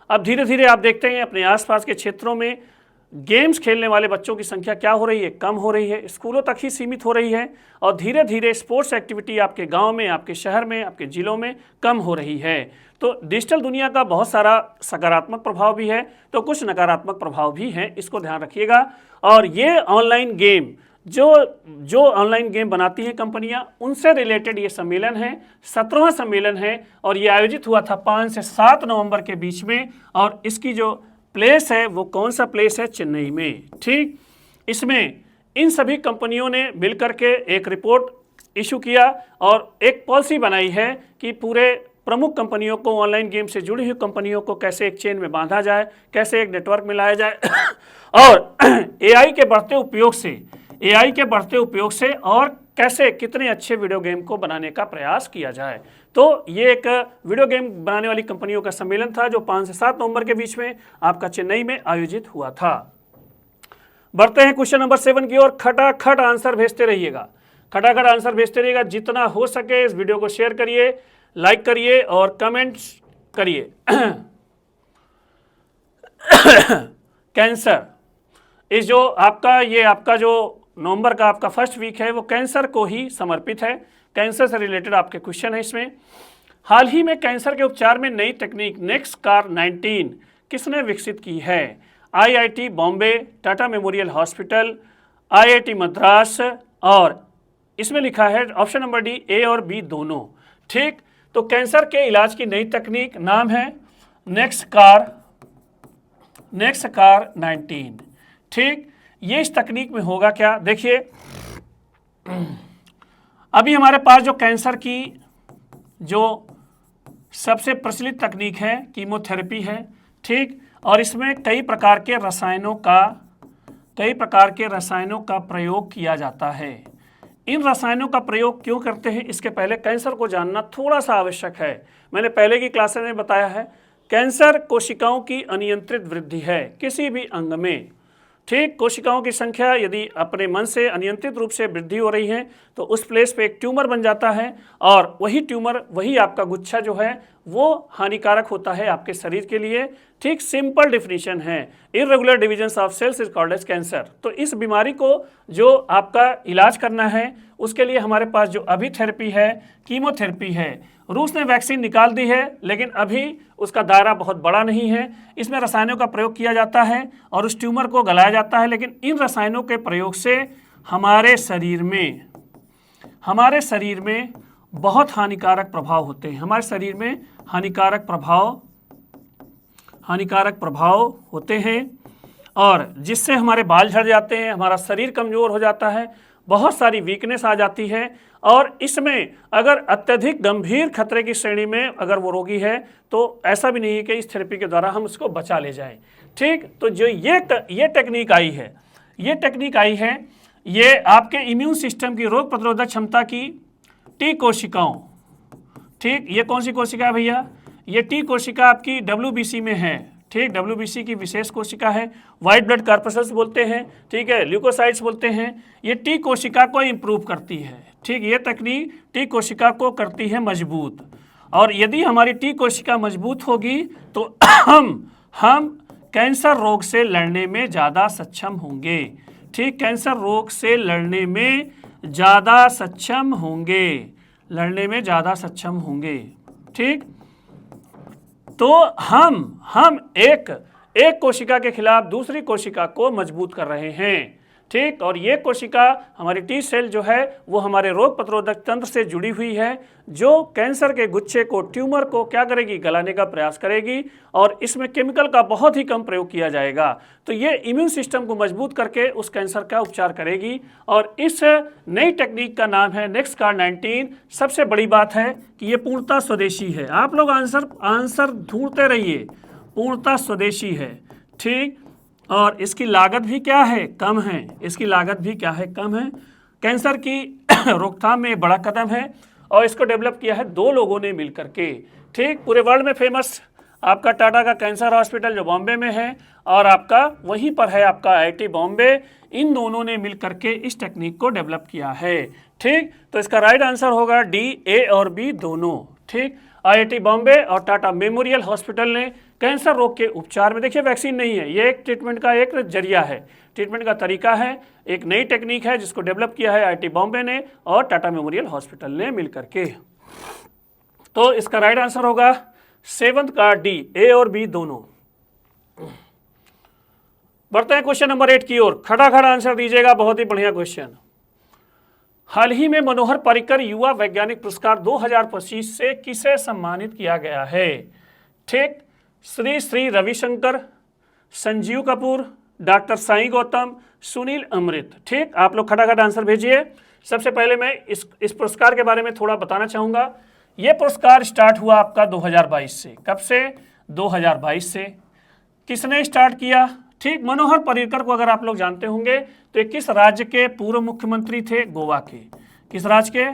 अब धीरे धीरे आप देखते हैं अपने आसपास के क्षेत्रों में गेम्स खेलने वाले बच्चों की संख्या क्या हो रही है? कम हो रही है, स्कूलों तक ही सीमित हो रही है। और धीरे धीरे स्पोर्ट्स एक्टिविटी आपके गांव में, आपके शहर में, आपके जिलों में कम हो रही है। तो डिजिटल दुनिया का बहुत सारा सकारात्मक प्रभाव भी है, तो कुछ नकारात्मक प्रभाव भी हैं, इसको ध्यान रखिएगा। और ये ऑनलाइन गेम, जो ऑनलाइन गेम बनाती हैं कंपनियां, उनसे रिलेटेड ये सम्मेलन है, 17वां सम्मेलन है। और ये आयोजित हुआ था 5 से 7 नवंबर के बीच में। और इसकी जो प्लेस है वो कौन सा प्लेस है? चेन्नई में। ठीक, इसमें इन सभी कंपनियों ने मिलकर के एक रिपोर्ट इशू किया और एक पॉलिसी बनाई है कि पूरे प्रमुख कंपनियों को, ऑनलाइन गेम से जुड़ी हुई कंपनियों को कैसे एक चेन में बांधा जाए, कैसे एक नेटवर्क में लाया जाए और एआई के बढ़ते उपयोग से और कैसे कितने अच्छे वीडियो गेम को बनाने का प्रयास किया जाए। तो ये एक वीडियो गेम बनाने वाली कंपनियों का सम्मेलन था जो 5 से 7 नवंबर के बीच में आपका चेन्नई में आयोजित हुआ था। बढ़ते हैं क्वेश्चन नंबर 7 की ओर। खटाखट आंसर भेजते रहिएगा, खटाखट आंसर भेजते रहिएगा। जितना हो सके इस वीडियो को शेयर करिए, लाइक करिए और कमेंट्स करिए। कैंसर, इस जो आपका जो नवंबर का आपका फर्स्ट वीक है वो कैंसर को ही समर्पित है। कैंसर से रिलेटेड आपके क्वेश्चन है इसमें। हाल ही में कैंसर के उपचार में नई तकनीक नेक्सकार 19 किसने विकसित की है? IIT Bombay, Tata memorial hospital, IIT Madras, और इसमें लिखा है ऑप्शन नंबर डी, ए और बी दोनों। ठीक, तो कैंसर के इलाज की नई तकनीक नाम है नेक्सकार 19। ठीक, ये इस तकनीक में होगा क्या? देखिए, अभी हमारे पास जो कैंसर की जो सबसे प्रचलित तकनीक है कीमोथेरेपी है। ठीक, और इसमें कई प्रकार के रसायनों का प्रयोग किया जाता है। इन रसायनों का प्रयोग क्यों करते हैं, इसके पहले कैंसर को जानना थोड़ा सा आवश्यक है। मैंने पहले की क्लासेस में बताया है कैंसर कोशिकाओं की अनियंत्रित वृद्धि है किसी भी अंग में। ठीक, कोशिकाओं की संख्या यदि अपने मन से अनियंत्रित रूप से वृद्धि हो रही है तो उस प्लेस पे एक ट्यूमर बन जाता है और वही ट्यूमर, वही आपका गुच्छा जो है वो हानिकारक होता है आपके शरीर के लिए। ठीक, सिंपल डेफिनेशन है, irregular division of cells is called as cancer. तो इस बीमारी को जो आपका इलाज करना है उसके लिए हमारे पास जो अभी थेरेपी है, कीमोथेरेपी है। रूस ने वैक्सीन निकाल दी है लेकिन अभी उसका दायरा बहुत बड़ा नहीं है। इसमें रसायनों का प्रयोग किया जाता है और उस ट्यूमर को गलाया जाता है, लेकिन इन रसायनों के प्रयोग से हमारे शरीर में बहुत हानिकारक प्रभाव होते हैं। हमारे शरीर में हानिकारक प्रभाव होते हैं और जिससे हमारे बाल झड़ जाते हैं, हमारा शरीर कमज़ोर हो जाता है, बहुत सारी वीकनेस आ जाती है। और इसमें अगर अत्यधिक गंभीर खतरे की श्रेणी में अगर वो रोगी है तो ऐसा भी नहीं है कि इस थेरेपी के द्वारा हम उसको बचा ले जाएं। ठीक, तो जो ये टेक्निक आई है, ये आपके इम्यून सिस्टम की रोग प्रतिरोधक क्षमता की टी कोशिकाओं, ठीक, ये कौन सी कोशिका है भैया? ये टी कोशिका आपकी WBC में है। ठीक, WBC की विशेष कोशिका है, वाइट ब्लड कॉर्पसल्स बोलते हैं, ठीक है, ल्यूकोसाइट्स बोलते हैं। ये टी कोशिका को इम्प्रूव करती है। ठीक, ये तकनीक टी कोशिका को करती है मजबूत, और यदि हमारी टी कोशिका मजबूत होगी तो हम कैंसर रोग से लड़ने में ज़्यादा सक्षम होंगे। ठीक, कैंसर रोग से लड़ने में ज़्यादा सक्षम होंगे। ठीक, तो हम एक कोशिका के खिलाफ दूसरी कोशिका को मजबूत कर रहे हैं। ठीक, और ये कोशिका हमारी टी सेल जो है वो हमारे रोग प्रतिरोधक तंत्र से जुड़ी हुई है, जो कैंसर के गुच्छे को, ट्यूमर को क्या करेगी? गलाने का प्रयास करेगी, और इसमें केमिकल का बहुत ही कम प्रयोग किया जाएगा। तो ये इम्यून सिस्टम को मजबूत करके उस कैंसर का उपचार करेगी। और इस नई टेक्निक का नाम है NextCAR19। सबसे बड़ी बात है कि ये पूर्णतः स्वदेशी है। आप लोग आंसर ढूंढते रहिए, पूर्णतः स्वदेशी है। ठीक, और इसकी लागत भी क्या है? कम है। कम है। कैंसर की रोकथाम में बड़ा कदम है और इसको डेवलप किया है 2 लोगों ने मिलकर के। ठीक, पूरे वर्ल्ड में फेमस आपका टाटा का कैंसर हॉस्पिटल जो बॉम्बे में है, और आपका वहीं पर है आपका IIT बॉम्बे। इन दोनों ने मिलकर के इस टेक्निक को डेवलप किया है। ठीक, तो इसका राइट आंसर होगा D, A और B दोनों। ठीक, IIT बॉम्बे और टाटा मेमोरियल हॉस्पिटल ने कैंसर रोग के उपचार में, देखिए वैक्सीन नहीं है, ये एक ट्रीटमेंट का एक जरिया है, ट्रीटमेंट का तरीका है, एक नई टेक्निक है जिसको डेवलप किया है IIT बॉम्बे ने और टाटा मेमोरियल हॉस्पिटल ने मिलकर के। तो इसका राइट आंसर होगा 7th का D, A और B दोनों। बढ़ते हैं क्वेश्चन नंबर 8 की ओर। खड़ा आंसर दीजिएगा, बहुत ही बढ़िया क्वेश्चन। हाल ही में मनोहर पर्रिकर युवा वैज्ञानिक पुरस्कार 2025 से किसे सम्मानित किया गया है? ठीक, श्री रविशंकर, संजीव कपूर, डॉक्टर साई गौतम, सुनील अमृत। ठीक, आप लोग खटाखट आंसर भेजिए। सबसे पहले मैं इस पुरस्कार के बारे में थोड़ा बताना चाहूँगा। ये पुरस्कार स्टार्ट हुआ आपका 2022 से। कब से? 2022 से। किसने स्टार्ट किया? ठीक, मनोहर पर्रिकर को अगर आप लोग जानते होंगे तो ये किस राज्य के पूर्व मुख्यमंत्री थे? गोवा के। किस राज्य के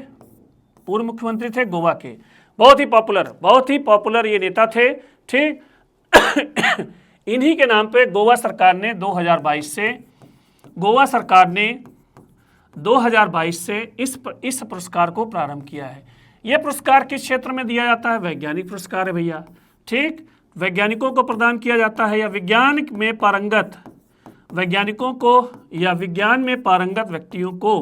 पूर्व मुख्यमंत्री थे? गोवा के। बहुत ही पॉपुलर ये नेता थे। ठीक, इन्हीं के नाम पे गोवा सरकार ने 2022 से इस पुरस्कार को प्रारंभ किया है। यह पुरस्कार किस क्षेत्र में दिया जाता है? वैज्ञानिक पुरस्कार है भैया। ठीक, वैज्ञानिकों को प्रदान किया जाता है, या विज्ञान में पारंगत वैज्ञानिकों को या विज्ञान में पारंगत व्यक्तियों को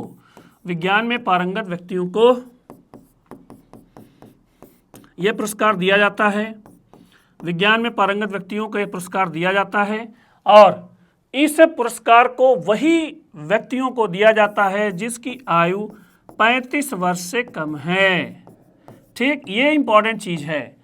यह पुरस्कार दिया जाता है। विज्ञान में पारंगत व्यक्तियों को यह पुरस्कार दिया जाता है, और इस पुरस्कार को वही व्यक्तियों को दिया जाता है जिसकी आयु 35 वर्ष से कम है। ठीक, ये इंपॉर्टेंट चीज है।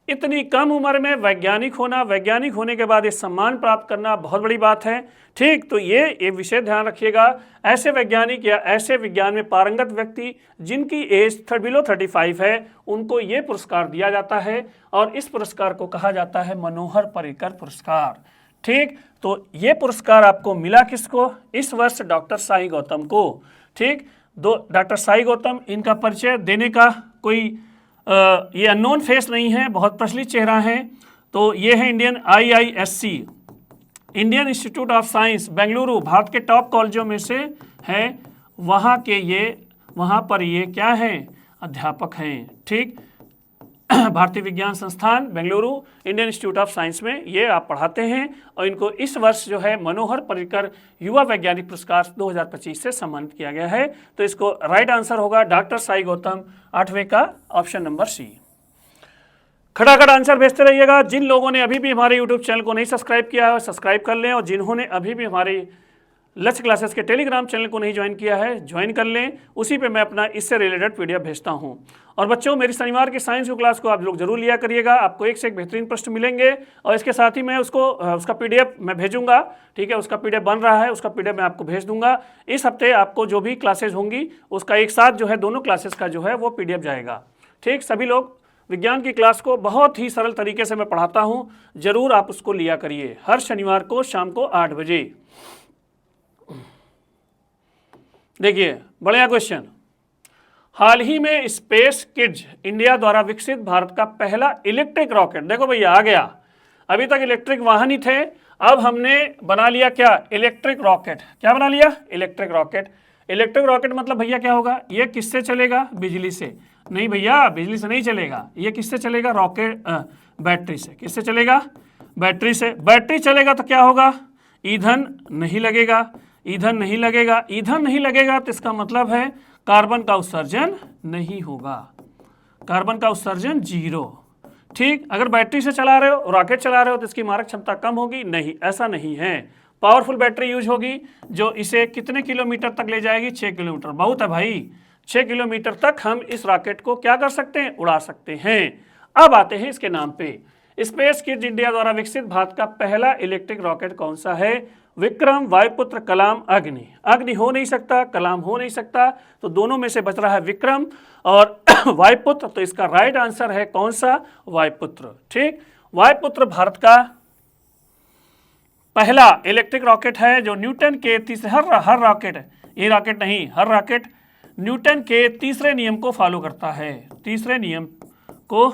इतनी कम उम्र में वैज्ञानिक होने के बाद ये सम्मान प्राप्त करना बहुत बड़ी बात है। ठीक, तो ये विषय ध्यान रखिएगा। ऐसे वैज्ञानिक या ऐसे विज्ञान में पारंगत व्यक्ति जिनकी एज बिलो 35 है, उनको ये पुरस्कार दिया जाता है, और इस पुरस्कार को कहा जाता है मनोहर पर्रिकर पुरस्कार। ठीक, तो ये पुरस्कार आपको मिला किसको? इस वर्ष डॉक्टर साई गौतम को। ठीक, डॉक्टर साई गौतम, इनका परिचय देने का कोई ये अननोन फेस नहीं है, बहुत प्रचलित चेहरा है। तो ये है Indian IISc, Indian institute of science Bengaluru, Bharat के टॉप कॉलेजों में से है। वहाँ पर ये क्या है, अध्यापक हैं। ठीक, भारतीय विज्ञान संस्थान Bengaluru, Indian institute of science में ये आप पढ़ाते हैं और इनको इस वर्ष जो है मनोहर पर्रिकर युवा वैज्ञानिक पुरस्कार 2025 से सम्मानित किया गया है। तो इसको राइट आंसर होगा डॉक्टर साई गौतम, 8वें का ऑप्शन नंबर सी। खटाखट आंसर भेजते रहिएगा। जिन लोगों ने अभी भी हमारे यूट्यूब चैनल को नहीं सब्सक्राइब किया है सब्सक्राइब कर लें, और जिन्होंने अभी भी हमारे लक्ष्य क्लासेस के टेलीग्राम चैनल को नहीं ज्वाइन किया है ज्वाइन कर लें, उसी पे मैं अपना इससे रिलेटेड पीडीएफ भेजता हूं। और बच्चों, मेरी शनिवार की साइंस की क्लास को आप लोग जरूर लिया करिएगा, आपको एक से एक बेहतरीन प्रश्न मिलेंगे और इसके साथ ही मैं उसका पीडीएफ मैं भेजूंगा। ठीक है, उसका पीडीएफ बन रहा है, उसका पीडीएफ मैं आपको भेज दूंगा। इस हफ्ते आपको जो भी क्लासेज होंगी उसका एक साथ जो है दोनों क्लासेस का जो है वो पीडीएफ जाएगा। ठीक, सभी लोग विज्ञान की क्लास को बहुत ही सरल तरीके से मैं पढ़ाता हूं, जरूर आप उसको लिया करिए हर शनिवार को शाम को 8 बजे। देखिए बढ़िया क्वेश्चन, हाल ही में स्पेस किड्स इंडिया द्वारा विकसित भारत का पहला इलेक्ट्रिक रॉकेट, देखो भैया आ गया। अभी तक इलेक्ट्रिक वाहन ही थे, अब हमने बना लिया क्या, इलेक्ट्रिक रॉकेट। क्या बना लिया, इलेक्ट्रिक रॉकेट। इलेक्ट्रिक रॉकेट मतलब भैया क्या होगा, ये किससे चलेगा, बिजली से। नहीं भैया, बिजली से नहीं चलेगा, ये किससे चलेगा, रॉकेट बैटरी से। किससे चलेगा, बैटरी से। बैटरी चलेगा तो क्या होगा, ईंधन नहीं लगेगा, ईंधन नहीं लगेगा, ईंधन नहीं लगेगा तो इसका मतलब है कार्बन का उत्सर्जन नहीं होगा, कार्बन का उत्सर्जन 0। ठीक, अगर बैटरी से चला रहे हो, रॉकेट चला रहे हो तो इसकी मारक क्षमता कम होगी, नहीं, ऐसा नहीं है। पावरफुल बैटरी यूज होगी जो इसे कितने किलोमीटर तक ले जाएगी, 6 किलोमीटर। बहुत है भाई, 6 किलोमीटर तक हम इस रॉकेट को क्या कर सकते हैं, उड़ा सकते हैं। अब आते हैं इसके नाम पे, स्पेस किड्स इंडिया द्वारा विकसित भारत का पहला इलेक्ट्रिक रॉकेट कौन सा है, विक्रम, वायुपुत्र, कलाम, अग्नि। अग्नि हो नहीं सकता, कलाम हो नहीं सकता, तो दोनों में से बच रहा है विक्रम और वायुपुत्र। तो इसका राइट आंसर है कौन सा, वायुपुत्र। ठीक, वायुपुत्र भारत का पहला इलेक्ट्रिक रॉकेट है जो न्यूटन के तीसरे हर रॉकेट, ये रॉकेट नहीं, हर रॉकेट न्यूटन के तीसरे नियम को फॉलो करता है, तीसरे नियम को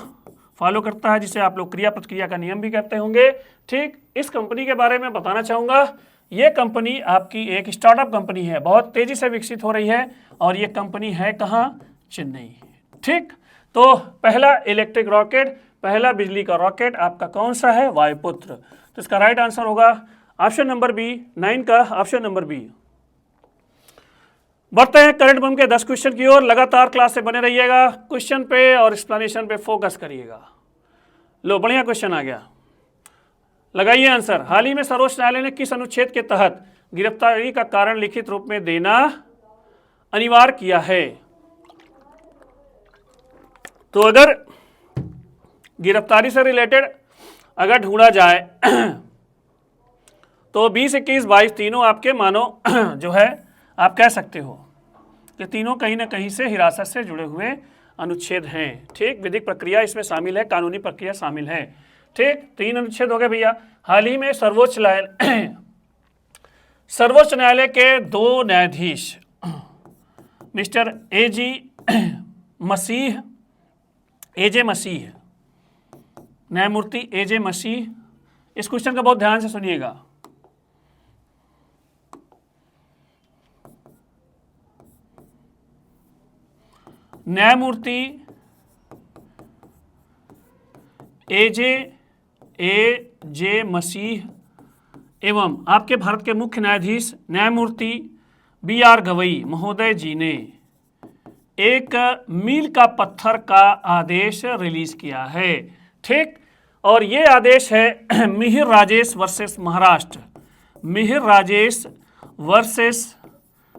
फॉलो करता है, जिसे आप लोग क्रिया प्रतिक्रिया का नियम भी कहते होंगे। ठीक, इस कंपनी के बारे में बताना चाहूँगा, ये कंपनी आपकी एक स्टार्टअप कंपनी है, बहुत तेज़ी से विकसित हो रही है और ये कंपनी है कहाँ, चेन्नई। ठीक, तो पहला इलेक्ट्रिक रॉकेट, पहला बिजली का रॉकेट आपका कौन सा है, वायुपुत्र। तो इसका राइट आंसर होगा ऑप्शन नंबर बी, 9 का ऑप्शन नंबर बी। बढ़ते हैं करंट बम के 10 क्वेश्चन की ओर। लगातार क्लास से बने रहिएगा, क्वेश्चन पे और एक्सप्लेनेशन पे फोकस करिएगा। लो बढ़िया क्वेश्चन आ गया, लगाइए आंसर। हाल ही में सर्वोच्च न्यायालय ने किस अनुच्छेद के तहत गिरफ्तारी का कारण लिखित रूप में देना अनिवार्य किया है। तो अगर गिरफ्तारी से रिलेटेड अगर ढूंढा जाए तो 20, 21, 22 तीनों आपके मानो जो है आप कह सकते हो कि तीनों कहीं ना कहीं से हिरासत से जुड़े हुए अनुच्छेद हैं। ठीक, विधिक प्रक्रिया इसमें शामिल है, कानूनी प्रक्रिया शामिल है। ठीक, 3 अनुच्छेद हो गए भैया। हाल ही में सर्वोच्च न्यायालय के 2 न्यायाधीश मिस्टर एजे मसीह, न्यायमूर्ति एजे मसीह, इस क्वेश्चन का बहुत ध्यान से सुनिएगा। न्यायमूर्ति एजे मसीह एवं आपके भारत के मुख्य न्यायाधीश न्यायमूर्ति BR गवई महोदय जी ने एक मील का पत्थर का आदेश रिलीज किया है। ठीक, और ये आदेश है मिहिर राजेश वर्सेस महाराष्ट्र, मिहिर राजेश वर्सेस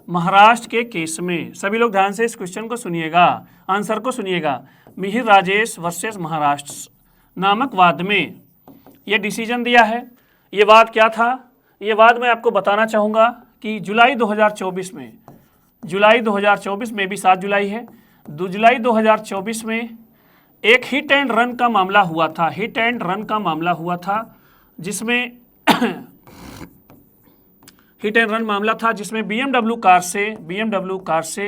महाराष्ट्र के केस में। सभी लोग ध्यान से इस क्वेश्चन को सुनिएगा, आंसर को सुनिएगा। मिहिर राजेश वर्सेस महाराष्ट्र नामक वाद में ये डिसीजन दिया है। ये वाद क्या था, ये वाद मैं आपको बताना चाहूँगा कि जुलाई 2024 में, जुलाई 2024 में भी 7 जुलाई है, 2 जुलाई 2024 में एक हिट एंड रन का मामला हुआ था, हिट एंड रन का मामला हुआ था जिसमें हिट एंड रन मामला था जिसमें BMW कार से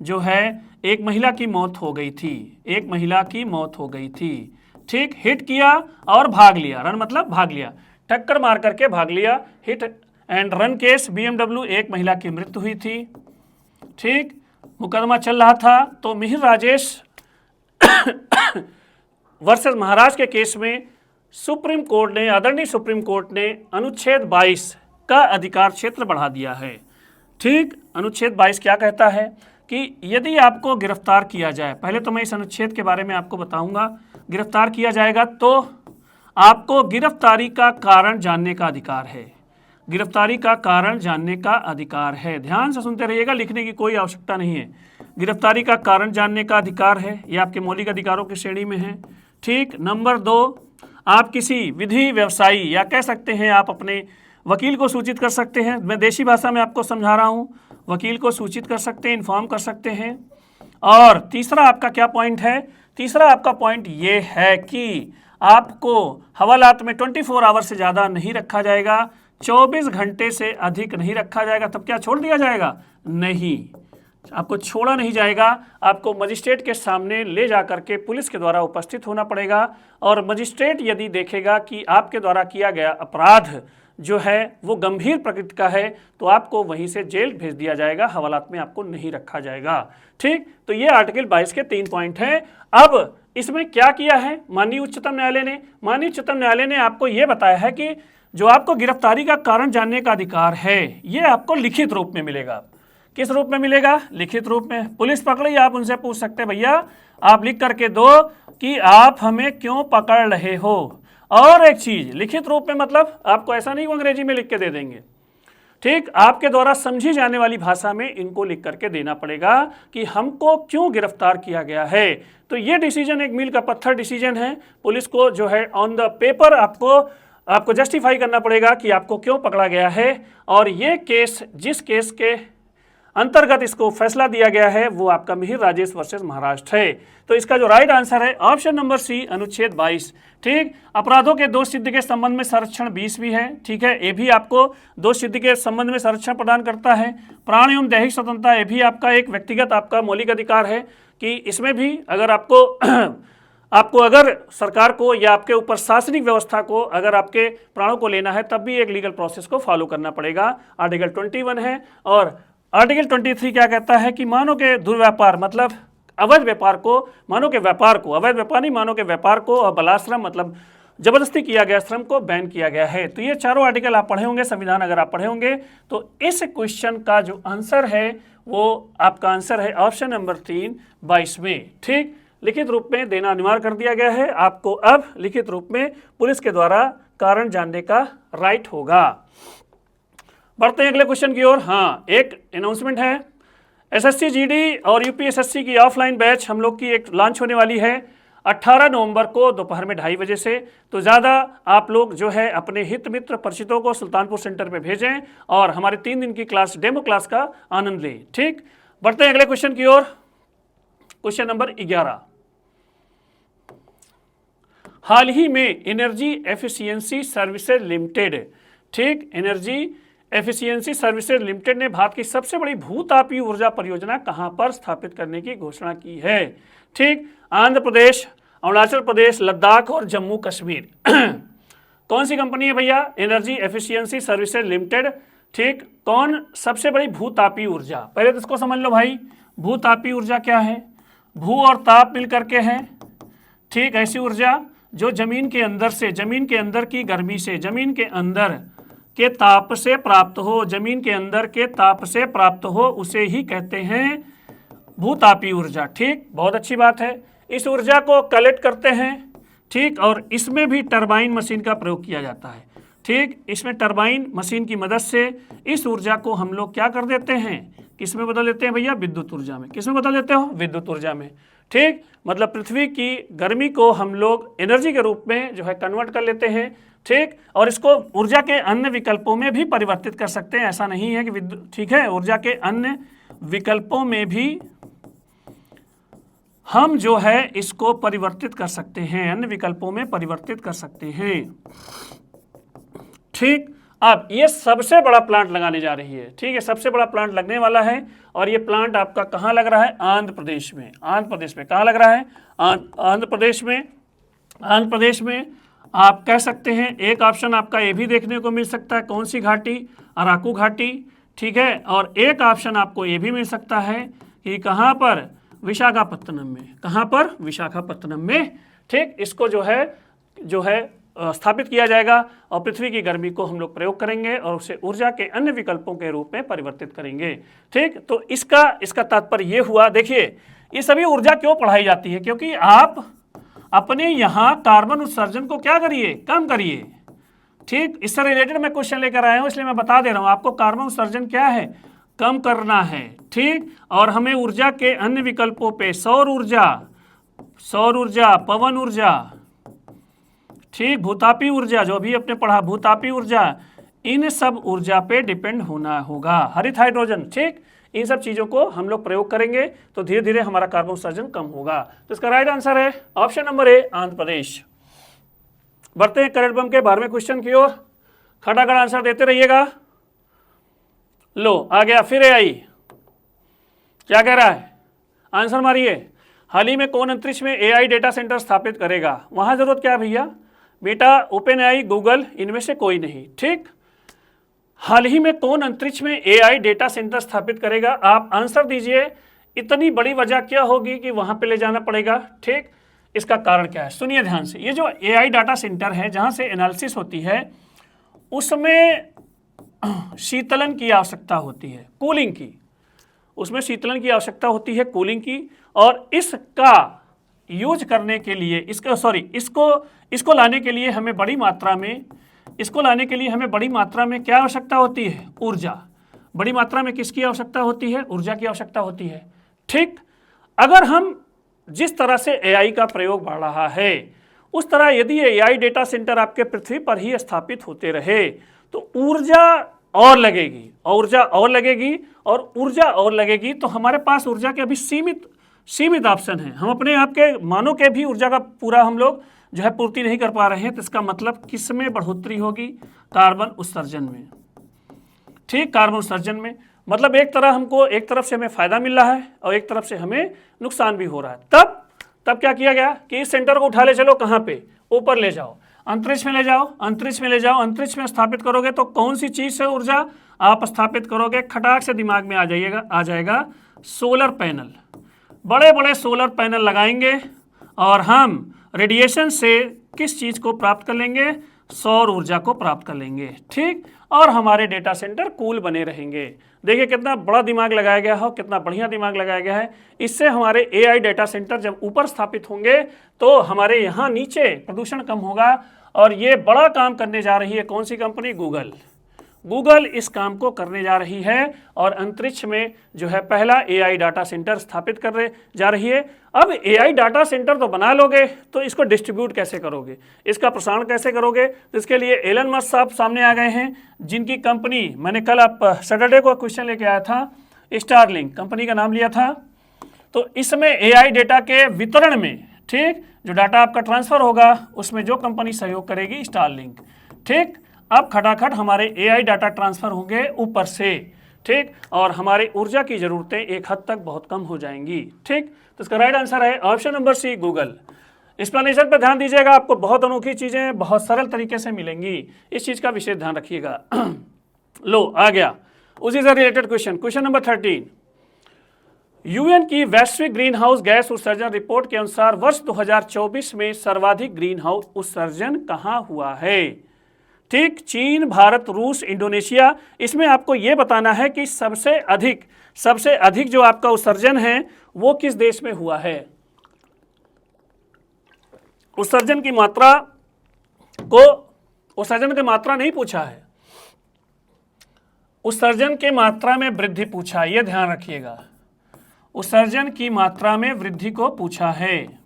जो है एक महिला की मौत हो गई थी, एक महिला की मौत हो गई थी। ठीक, हिट किया और भाग लिया, रन मतलब भाग लिया, टक्कर मार करके भाग लिया, hit and run case BMW, एक महिला की मृत्यु हुई थी। ठीक, मुकदमा चल रहा था तो मिहिर राजेश वर्सेस महाराष्ट्र के केस में सुप्रीम कोर्ट ने, आदरणीय सुप्रीम कोर्ट ने अनुच्छेद 22 का अधिकार क्षेत्र बढ़ा दिया है। ठीक, अनुच्छेद 22 क्या कहता है कि यदि आपको गिरफ्तार किया जाए, पहले तो मैं इस अनुच्छेद के बारे में आपको बताऊंगा, गिरफ्तार किया जाएगा तो आपको गिरफ्तारी का कारण जानने का अधिकार है, गिरफ्तारी का कारण जानने का अधिकार है। ध्यान से सुनते रहिएगा, लिखने की कोई आवश्यकता नहीं है। गिरफ्तारी का कारण जानने का अधिकार है, ये आपके मौलिक अधिकारों की श्रेणी में है। ठीक, नंबर 2, आप किसी विधि व्यवसायी या कह सकते हैं आप अपने वकील को सूचित कर सकते हैं, मैं देशी भाषा में आपको समझा रहा हूँ, वकील को सूचित कर सकते हैं, इन्फॉर्म कर सकते हैं। और तीसरा आपका क्या पॉइंट है, तीसरा आपका पॉइंट ये है कि आपको हवालात में 24 आवर से ज़्यादा नहीं रखा जाएगा, 24 घंटे से अधिक नहीं रखा जाएगा। तब क्या छोड़ दिया जाएगा? नहीं, आपको छोड़ा नहीं जाएगा, आपको मजिस्ट्रेट के सामने ले जा करके पुलिस के द्वारा उपस्थित होना पड़ेगा। और मजिस्ट्रेट यदि देखेगा कि आपके द्वारा किया गया अपराध जो है वो गंभीर प्रकृति का है तो आपको वहीं से जेल भेज दिया जाएगा, हवालात में आपको नहीं रखा जाएगा। ठीक, तो ये आर्टिकल 22 के 3 पॉइंट हैं। अब इसमें क्या किया है माननीय उच्चतम न्यायालय ने? माननीय उच्चतम न्यायालय ने आपको ये बताया है कि जो आपको गिरफ्तारी का कारण जानने का अधिकार है ये आपको लिखित रूप में मिलेगा। किस रूप में मिलेगा? लिखित रूप में। पुलिस पकड़ी, आप उनसे पूछ सकते हैं भैया आप लिख करके दो कि आप हमें क्यों पकड़ रहे हो। और एक चीज, लिखित रूप में मतलब आपको ऐसा नहीं वो अंग्रेजी में लिख के दे देंगे। ठीक, आपके द्वारा समझी जाने वाली भाषा में इनको लिख करके देना पड़ेगा कि हमको क्यों गिरफ्तार किया गया है। तो ये डिसीजन एक मील का पत्थर डिसीजन है। पुलिस को जो है ऑन द पेपर आपको जस्टिफाई करना पड़ेगा कि आपको क्यों पकड़ा गया है। और ये केस, जिस केस के अंतर्गत इसको फैसला दिया गया है वो आपका मिहिर राजेश वर्सेस महाराष्ट्र है। तो इसका जो राइट आंसर है ऑप्शन नंबर सी, अनुच्छेद 22। ठीक, अपराधों के दोष सिद्धि के संबंध में संरक्षण 20 भी है। ठीक है, ये भी आपको दोष सिद्धि के संबंध में संरक्षण प्रदान करता है। प्राण एवं दैहिक स्वतंत्रता, ये भी आपका एक व्यक्तिगत आपका मौलिक अधिकार है कि इसमें भी अगर आपको अगर सरकार को या आपके ऊपर शासनिक व्यवस्था को अगर आपके प्राणों को लेना है तब भी एक लीगल प्रोसेस को फॉलो करना पड़ेगा। आर्टिकल 21 है। और आर्टिकल 23 क्या कहता है कि मानव के दुर्व्यापार मतलब अवैध व्यापार को, मानव के व्यापार को, अवैध व्यापार नहीं, मानव के व्यापार को और बलाश्रम मतलब जबरदस्ती किया गया श्रम को बैन किया गया है। तो ये चारों आर्टिकल आप पढ़े होंगे, संविधान अगर आप पढ़े होंगे तो इस क्वेश्चन का जो आंसर है वो आपका आंसर है ऑप्शन नंबर 3, 22 में। ठीक, लिखित रूप में देना अनिवार्य कर दिया गया है आपको। अब लिखित रूप में पुलिस के द्वारा कारण जानने का राइट होगा। बढ़ते हैं अगले क्वेश्चन की ओर। हाँ, एक अनाउंसमेंट है, एसएससी जीडी और यूपीएसएससी की ऑफलाइन बैच हम लोग की एक लॉन्च होने वाली है 18 नवंबर को दोपहर में 2:30 बजे से। तो ज़्यादा आप लोग जो है अपने हित मित्र परिचितों को सुल्तानपुर सेंटर पे भेजें और हमारे 3 दिन की क्लास, डेमो क्लास का आनंद लें। ठीक, बढ़ते हैं अगले क्वेश्चन की ओर। क्वेश्चन नंबर 11, हाल ही में एनर्जी एफिशिएंसी सर्विसेज लिमिटेड, ठीक, एनर्जी एफिशिएंसी सर्विसेज लिमिटेड ने भारत की सबसे बड़ी भूतापीय ऊर्जा परियोजना कहां पर स्थापित करने की घोषणा की है? ठीक, आंध्र प्रदेश, अरुणाचल प्रदेश, लद्दाख और जम्मू कश्मीर। कौन सी कंपनी है भैया? Energy efficiency services limited. ठीक, कौन सबसे बड़ी भूतापीय ऊर्जा? पहले तो इसको समझ लो भाई, भूतापीय ऊर्जा क्या है? भू और ताप मिल करके है। ठीक, ऐसी ऊर्जा जो जमीन के अंदर से, जमीन के अंदर की गर्मी से, जमीन के अंदर के ताप से प्राप्त हो, जमीन के अंदर के ताप से प्राप्त हो, उसे ही कहते हैं भूतापीय ऊर्जा। ठीक, बहुत अच्छी बात है। इस ऊर्जा को कलेक्ट करते हैं। ठीक, और इसमें भी टरबाइन मशीन का प्रयोग किया जाता है। ठीक, इसमें टरबाइन मशीन की मदद से इस ऊर्जा को हम लोग क्या कर देते हैं, किसमें बदल देते हैं भैया? विद्युत ऊर्जा में। किसमें बदल देते हो? विद्युत ऊर्जा में। ठीक, मतलब पृथ्वी की गर्मी को हम लोग एनर्जी के रूप में जो है कन्वर्ट कर लेते हैं। ठीक, और इसको ऊर्जा के अन्य विकल्पों में भी परिवर्तित कर सकते हैं, ऐसा नहीं है कि विद्युत, ठीक है, ऊर्जा के अन्य विकल्पों में भी हम जो है इसको परिवर्तित कर सकते हैं, अन्य विकल्पों में परिवर्तित कर सकते हैं। ठीक, अब ये सबसे बड़ा प्लांट लगाने जा रही है। ठीक है, सबसे बड़ा प्लांट लगने वाला है और ये प्लांट आपका कहाँ लग रहा है? आंध्र प्रदेश में। आंध्र प्रदेश में कहाँ लग रहा है? आंध्र प्रदेश में। आंध्र प्रदेश में आप कह सकते हैं एक ऑप्शन आपका ये भी देखने को मिल सकता है, कौन सी घाटी, अराकू घाटी, ठीक है। और एक ऑप्शन आपको ये भी मिल सकता है कि कहाँ पर, विशाखापत्तनम में, कहाँ पर, विशाखापत्तनम में, ठीक। इसको जो है स्थापित किया जाएगा और पृथ्वी की गर्मी को हम लोग प्रयोग करेंगे और उसे ऊर्जा के अन्य विकल्पों के रूप में परिवर्तित करेंगे, ठीक। तो इसका तात्पर्य ये हुआ, देखिए ये सभी ऊर्जा क्यों पढ़ाई जाती है, क्योंकि आप अपने यहाँ कार्बन उत्सर्जन को क्या करिए, कम करिए, ठीक। इससे रिलेटेड मैं क्वेश्चन लेकर आया हूँ, इसलिए मैं बता दे रहा हूँ आपको कार्बन उत्सर्जन क्या है, कम करना है, ठीक। और हमें ऊर्जा के अन्य विकल्पों पे सौर ऊर्जा, पवन ऊर्जा, ठीक, भूतापी ऊर्जा, जो भी आपने पढ़ा भूतापी ऊर्जा, इन सब ऊर्जा पे डिपेंड होना होगा, हरित हाइड्रोजन, ठीक। इन सब चीज़ों को हम लोग प्रयोग करेंगे तो धीरे धीरे हमारा कार्बन उत्सर्जन कम होगा। तो इसका राइट आंसर है option number A, Andhra Pradesh. बढ़ते हैं करंट बम के 12वें क्वेश्चन की ओर, खटाखट आंसर देते रहिएगा। लो आ गया फिर एआई, क्या कह रहा है, आंसर मारिए। हाल ही में कौन अंतरिक्ष में एआई डेटा सेंटर स्थापित करेगा, वहां जरूरत क्या है भैया, बेटा ओपन एआई, गूगल, इनमें से कोई नहीं, ठीक। हाल ही में कौन अंतरिक्ष में एआई डेटा सेंटर स्थापित करेगा, आप आंसर दीजिए। इतनी बड़ी वजह क्या होगी कि वहां पे ले जाना पड़ेगा, ठीक। इसका कारण क्या है, सुनिए ध्यान से। ये जो एआई डाटा सेंटर है जहां से एनालिसिस होती है, उसमें शीतलन की आवश्यकता होती है, कूलिंग की, उसमें शीतलन की आवश्यकता होती है, कूलिंग की। और इसका यूज करने के लिए इसको लाने के लिए हमें बड़ी मात्रा में क्या आवश्यकता होती है, ऊर्जा। बड़ी मात्रा में किसकी आवश्यकता होती है, ऊर्जा की आवश्यकता होती है, ठीक। अगर हम जिस तरह से एआई का प्रयोग बढ़ रहा है उस तरह यदि एआई डेटा सेंटर आपके पृथ्वी पर ही स्थापित होते रहे तो ऊर्जा और लगेगी और ऊर्जा तो हमारे पास ऊर्जा के अभी सीमित ऑप्शन हैं। हम अपने आप के मानव के भी ऊर्जा का पूरा हम लोग जो है पूर्ति नहीं कर पा रहे हैं। तो इसका मतलब किस में बढ़ोतरी होगी, कार्बन उत्सर्जन में, ठीक, कार्बन उत्सर्जन में। मतलब एक तरफ से हमें फायदा मिल रहा है और एक तरफ से हमें नुकसान भी हो रहा है। तब क्या किया गया कि इस सेंटर को उठा ले चलो, कहाँ पे, ऊपर ले जाओ, अंतरिक्ष में ले जाओ। अंतरिक्ष में स्थापित करोगे तो कौन सी चीज से ऊर्जा आप स्थापित करोगे, खटाक से दिमाग में आ जाएगा सोलर पैनल। बड़े बड़े सोलर पैनल लगाएंगे और हम रेडिएशन से किस चीज को प्राप्त कर लेंगे, सौर ऊर्जा को प्राप्त कर लेंगे, ठीक। और हमारे डेटा सेंटर कूल बने रहेंगे। देखिए कितना बड़ा दिमाग लगाया गया है, कितना बढ़िया दिमाग लगाया गया है। इससे हमारे एआई डेटा सेंटर जब ऊपर स्थापित होंगे तो हमारे यहाँ नीचे प्रदूषण कम होगा। और ये बड़ा काम करने जा रही है कौन सी कंपनी, गूगल इस काम को करने जा रही है और अंतरिक्ष में जो है पहला एआई डाटा सेंटर स्थापित करने जा रही है। अब एआई डाटा सेंटर तो बना लोगे तो इसको डिस्ट्रीब्यूट कैसे करोगे, इसका प्रसारण कैसे करोगे, तो इसके लिए एलन मस्क साहब सामने आ गए हैं, जिनकी कंपनी मैंने कल आप सैटरडे को क्वेश्चन लेके आया था, स्टारलिंक कंपनी का नाम लिया था। तो इसमें एआई डेटा के वितरण में, ठीक, जो डाटा आपका ट्रांसफर होगा उसमें जो कंपनी सहयोग करेगी, स्टारलिंक, ठीक। अब खटाखट हमारे एआई डाटा ट्रांसफर होंगे ऊपर से, ठीक, और हमारी ऊर्जा की जरूरतें एक हद तक बहुत कम हो जाएंगी, ठीक। तो इसका राइट आंसर है option number C, Google. Explanation पर ध्यान दीजिएगा, आपको बहुत अनोखी चीजें बहुत सरल तरीके से मिलेंगी, इस चीज का विशेष ध्यान रखिएगा। लो आ गया उसी से रिलेटेड क्वेश्चन नंबर 13। यूएन की वैश्विक ग्रीन हाउस गैस उत्सर्जन रिपोर्ट के अनुसार वर्ष 2024 में सर्वाधिक ग्रीन हाउस उत्सर्जन कहाँ हुआ है, ठीक, चीन, भारत, रूस, इंडोनेशिया। इसमें आपको यह बताना है कि सबसे अधिक जो आपका उत्सर्जन है वो किस देश में हुआ है। उत्सर्जन की मात्रा नहीं पूछा है, उत्सर्जन के मात्रा में वृद्धि पूछा, यह ध्यान रखिएगा। उत्सर्जन की मात्रा में वृद्धि को पूछा है,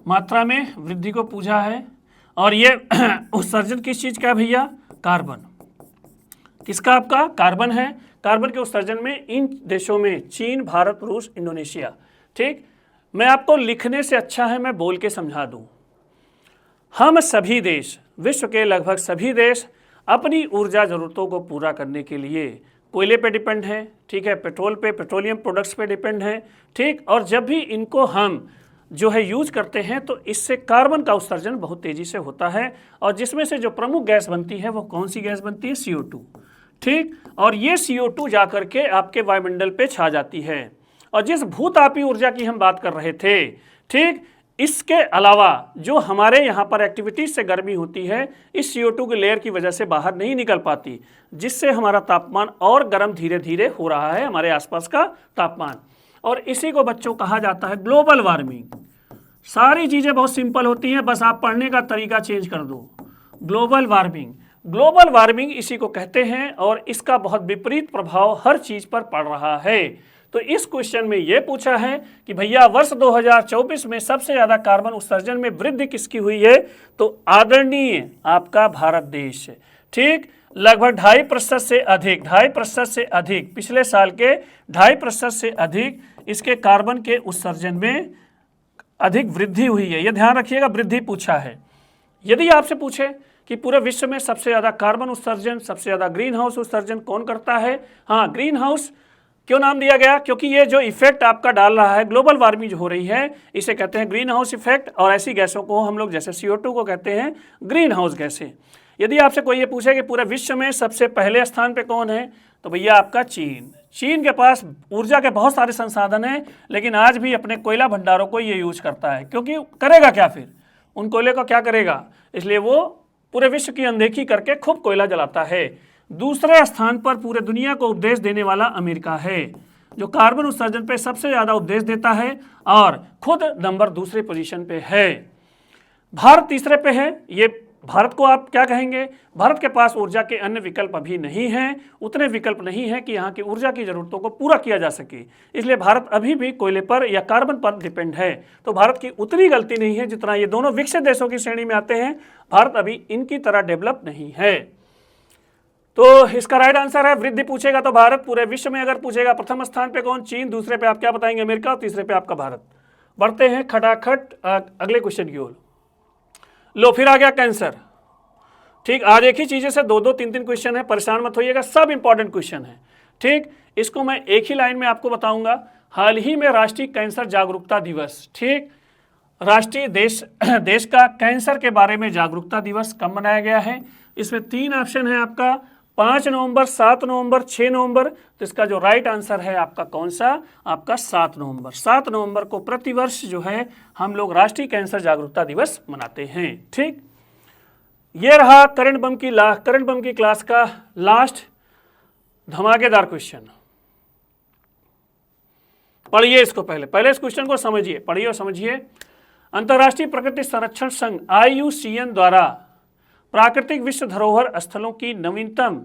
मात्रा में वृद्धि को पूछा है। और ये उत्सर्जन किस चीज का है भैया, कार्बन, किसका, आपका कार्बन है। कार्बन के उत्सर्जन में इन देशों में चीन, भारत, रूस, इंडोनेशिया, ठीक। मैं आपको लिखने से अच्छा है मैं बोल के समझा दूं। हम सभी देश, विश्व के लगभग सभी देश अपनी ऊर्जा जरूरतों को पूरा करने के लिए कोयले पे डिपेंड है, ठीक है, पेट्रोलियम प्रोडक्ट्स पे डिपेंड है, ठीक। और जब भी इनको हम जो है यूज करते हैं तो इससे कार्बन का उत्सर्जन बहुत तेजी से होता है, और जिसमें से जो प्रमुख गैस बनती है वो कौन सी गैस बनती है? CO2। ठीक, और ये CO2 जा करके आपके वायुमंडल पे छा जाती है। और जिस भूतापीय ऊर्जा की हम बात कर रहे थे, ठीक, इसके अलावा जो हमारे यहाँ पर एक्टिविटीज से गर्मी होती है इस CO2 की लेयर की वजह से बाहर नहीं निकल पाती, जिससे हमारा तापमान और गर्म धीरे धीरे हो रहा है, हमारे आसपास का तापमान। और इसी को बच्चों कहा जाता है ग्लोबल वार्मिंग। सारी चीजें बहुत सिंपल होती हैं, बस आप पढ़ने का तरीका चेंज कर दो। ग्लोबल वार्मिंग, ग्लोबल वार्मिंग इसी को कहते हैं, और इसका बहुत विपरीत प्रभाव हर चीज पर पड़ रहा है। तो इस क्वेश्चन में यह पूछा है कि भैया वर्ष 2024 में सबसे ज्यादा कार्बन उत्सर्जन में वृद्धि किसकी हुई है? तो आदरणीय आपका भारत देश। ठीक, लगभग 2.5% से अधिक, 2.5% से अधिक, पिछले साल के 2.5% से अधिक इसके कार्बन के उत्सर्जन में अधिक वृद्धि हुई है। यह ध्यान रखिएगा, वृद्धि पूछा है। यदि आपसे पूछे कि पूरे विश्व में सबसे ज्यादा कार्बन उत्सर्जन, सबसे ज्यादा ग्रीन हाउस उत्सर्जन कौन करता है? हाँ, ग्रीन हाउस क्यों नाम दिया गया? क्योंकि ये जो इफेक्ट आपका डाल रहा है, ग्लोबल वार्मिंग जो हो रही है, इसे कहते हैं ग्रीन हाउस इफेक्ट, और ऐसी गैसों को हम लोग जैसे CO2 को कहते हैं ग्रीन हाउस गैसें। यदि आपसे कोई ये पूछे कि पूरे विश्व में सबसे पहले स्थान पे कौन है, तो भैया आपका चीन। चीन के पास ऊर्जा के बहुत सारे संसाधन हैं, लेकिन आज भी अपने कोयला भंडारों को ये यूज करता है, क्योंकि करेगा क्या फिर? उन कोयले को क्या करेगा? इसलिए वो पूरे विश्व की अनदेखी करके खूब कोयला जलाता है। दूसरे स्थान पर पूरे दुनिया को उपदेश देने वाला अमेरिका है, जो कार्बन उत्सर्जन पे सबसे ज्यादा उपदेश देता है, और खुद नंबर दूसरे पोजीशन पे है। भारत तीसरे पे है। ये भारत को आप क्या कहेंगे? भारत के पास ऊर्जा के अन्य विकल्प अभी नहीं हैं, उतने विकल्प नहीं है कि यहाँ की ऊर्जा की जरूरतों को पूरा किया जा सके, इसलिए भारत अभी भी कोयले पर या कार्बन पर डिपेंड है। तो भारत की उतनी गलती नहीं है जितना ये दोनों विकसित देशों की श्रेणी में आते हैं। भारत अभी इनकी तरह डेवलप नहीं है। तो इसका राइट आंसर है, वृद्धि पूछेगा तो भारत। पूरे विश्व में अगर पूछेगा प्रथम स्थान पे कौन? चीन। दूसरे पे आप क्या बताएंगे? अमेरिका। और तीसरे पे आपका भारत। बढ़ते हैं खटाखट अगले क्वेश्चन की ओर। लो, फिर आ गया कैंसर। ठीक, आज एक ही चीजें से 2-2, 3-3 क्वेश्चन है, परेशान मत होइएगा, सब इंपॉर्टेंट क्वेश्चन है। ठीक, इसको मैं एक ही लाइन में आपको बताऊंगा। हाल ही में राष्ट्रीय कैंसर जागरूकता दिवस, ठीक, राष्ट्रीय देश का कैंसर के बारे में जागरूकता दिवस कब मनाया गया है? इसमें 3 ऑप्शन है आपका, 5 नवंबर, 7 नवंबर, 6 नवंबर। तो इसका जो राइट आंसर है आपका कौन सा? आपका 7 नवंबर। 7 नवंबर को प्रतिवर्ष जो है हम लोग राष्ट्रीय कैंसर जागरूकता दिवस मनाते हैं। ठीक, ये रहा करंट बम की क्लास का लास्ट धमाकेदार क्वेश्चन। पढ़िए इसको, पहले इस क्वेश्चन को समझिए, पढ़िए और समझिए। अंतर्राष्ट्रीय प्रकृति संरक्षण संघ IUCN द्वारा प्राकृतिक विश्व धरोहर स्थलों की नवीनतम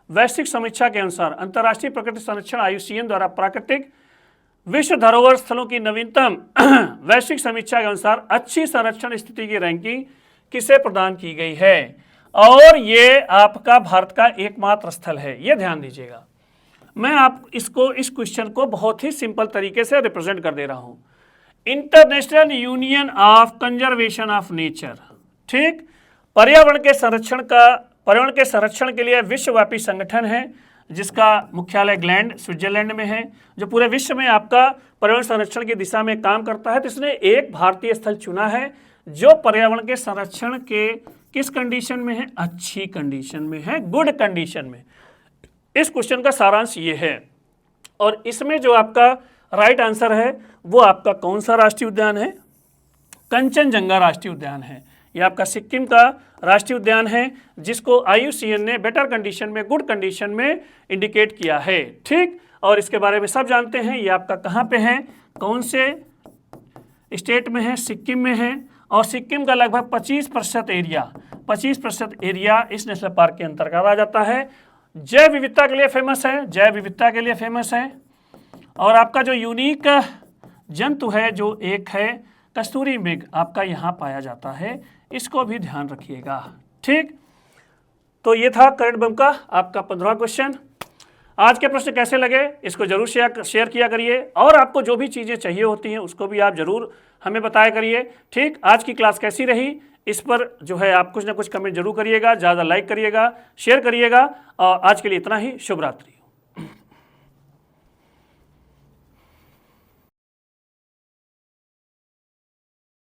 वैश्विक समीक्षा के अनुसार, अंतर्राष्ट्रीय प्रकृति संरक्षण IUCN द्वारा प्राकृतिक विश्व धरोहर स्थलों की नवीनतम वैश्विक समीक्षा के अनुसार अच्छी संरक्षण स्थिति की रैंकिंग किसे प्रदान की गई है? और ये आपका भारत का एकमात्र स्थल है, ये ध्यान दीजिएगा। मैं आप इस क्वेश्चन को बहुत ही सिंपल तरीके से रिप्रेजेंट कर दे रहा हूं। International union of conservation of nature, ठीक, पर्यावरण के संरक्षण के लिए विश्वव्यापी संगठन है, जिसका मुख्यालय ग्लैंड स्विट्जरलैंड में है, जो पूरे विश्व में आपका पर्यावरण संरक्षण की दिशा में काम करता है। तो इसने एक भारतीय स्थल चुना है जो पर्यावरण के संरक्षण के किस कंडीशन में है? अच्छी कंडीशन में है, गुड कंडीशन में। इस क्वेश्चन का सारांश ये है, और इसमें जो आपका राइट आंसर है वो आपका कौन सा राष्ट्रीय उद्यान है? कंचनजंगा राष्ट्रीय उद्यान है। ये आपका सिक्किम का राष्ट्रीय उद्यान है, जिसको IUCN ने बेटर कंडीशन में, गुड कंडीशन में इंडिकेट किया है। ठीक, और इसके बारे में सब जानते हैं। ये आपका कहाँ पे है, कौन से स्टेट में है? सिक्किम में है, और सिक्किम का लगभग 25% एरिया इस नेशनल पार्क के अंतर्गत आ जाता है। जैव विविधता के लिए फेमस है, और आपका जो यूनिक जंतु है जो एक है कस्तूरी मृग, आपका यहाँ पाया जाता है, इसको भी ध्यान रखिएगा। ठीक, तो ये था करंट बम का आपका 15वां क्वेश्चन। आज के प्रश्न कैसे लगे इसको जरूर शेयर किया करिए, और आपको जो भी चीज़ें चाहिए होती हैं उसको भी आप जरूर हमें बताया करिए। ठीक, आज की क्लास कैसी रही इस पर जो है आप कुछ ना कुछ कमेंट जरूर करिएगा, ज़्यादा लाइक करिएगा, शेयर करिएगा। और आज के लिए इतना ही। शुभ रात्रि।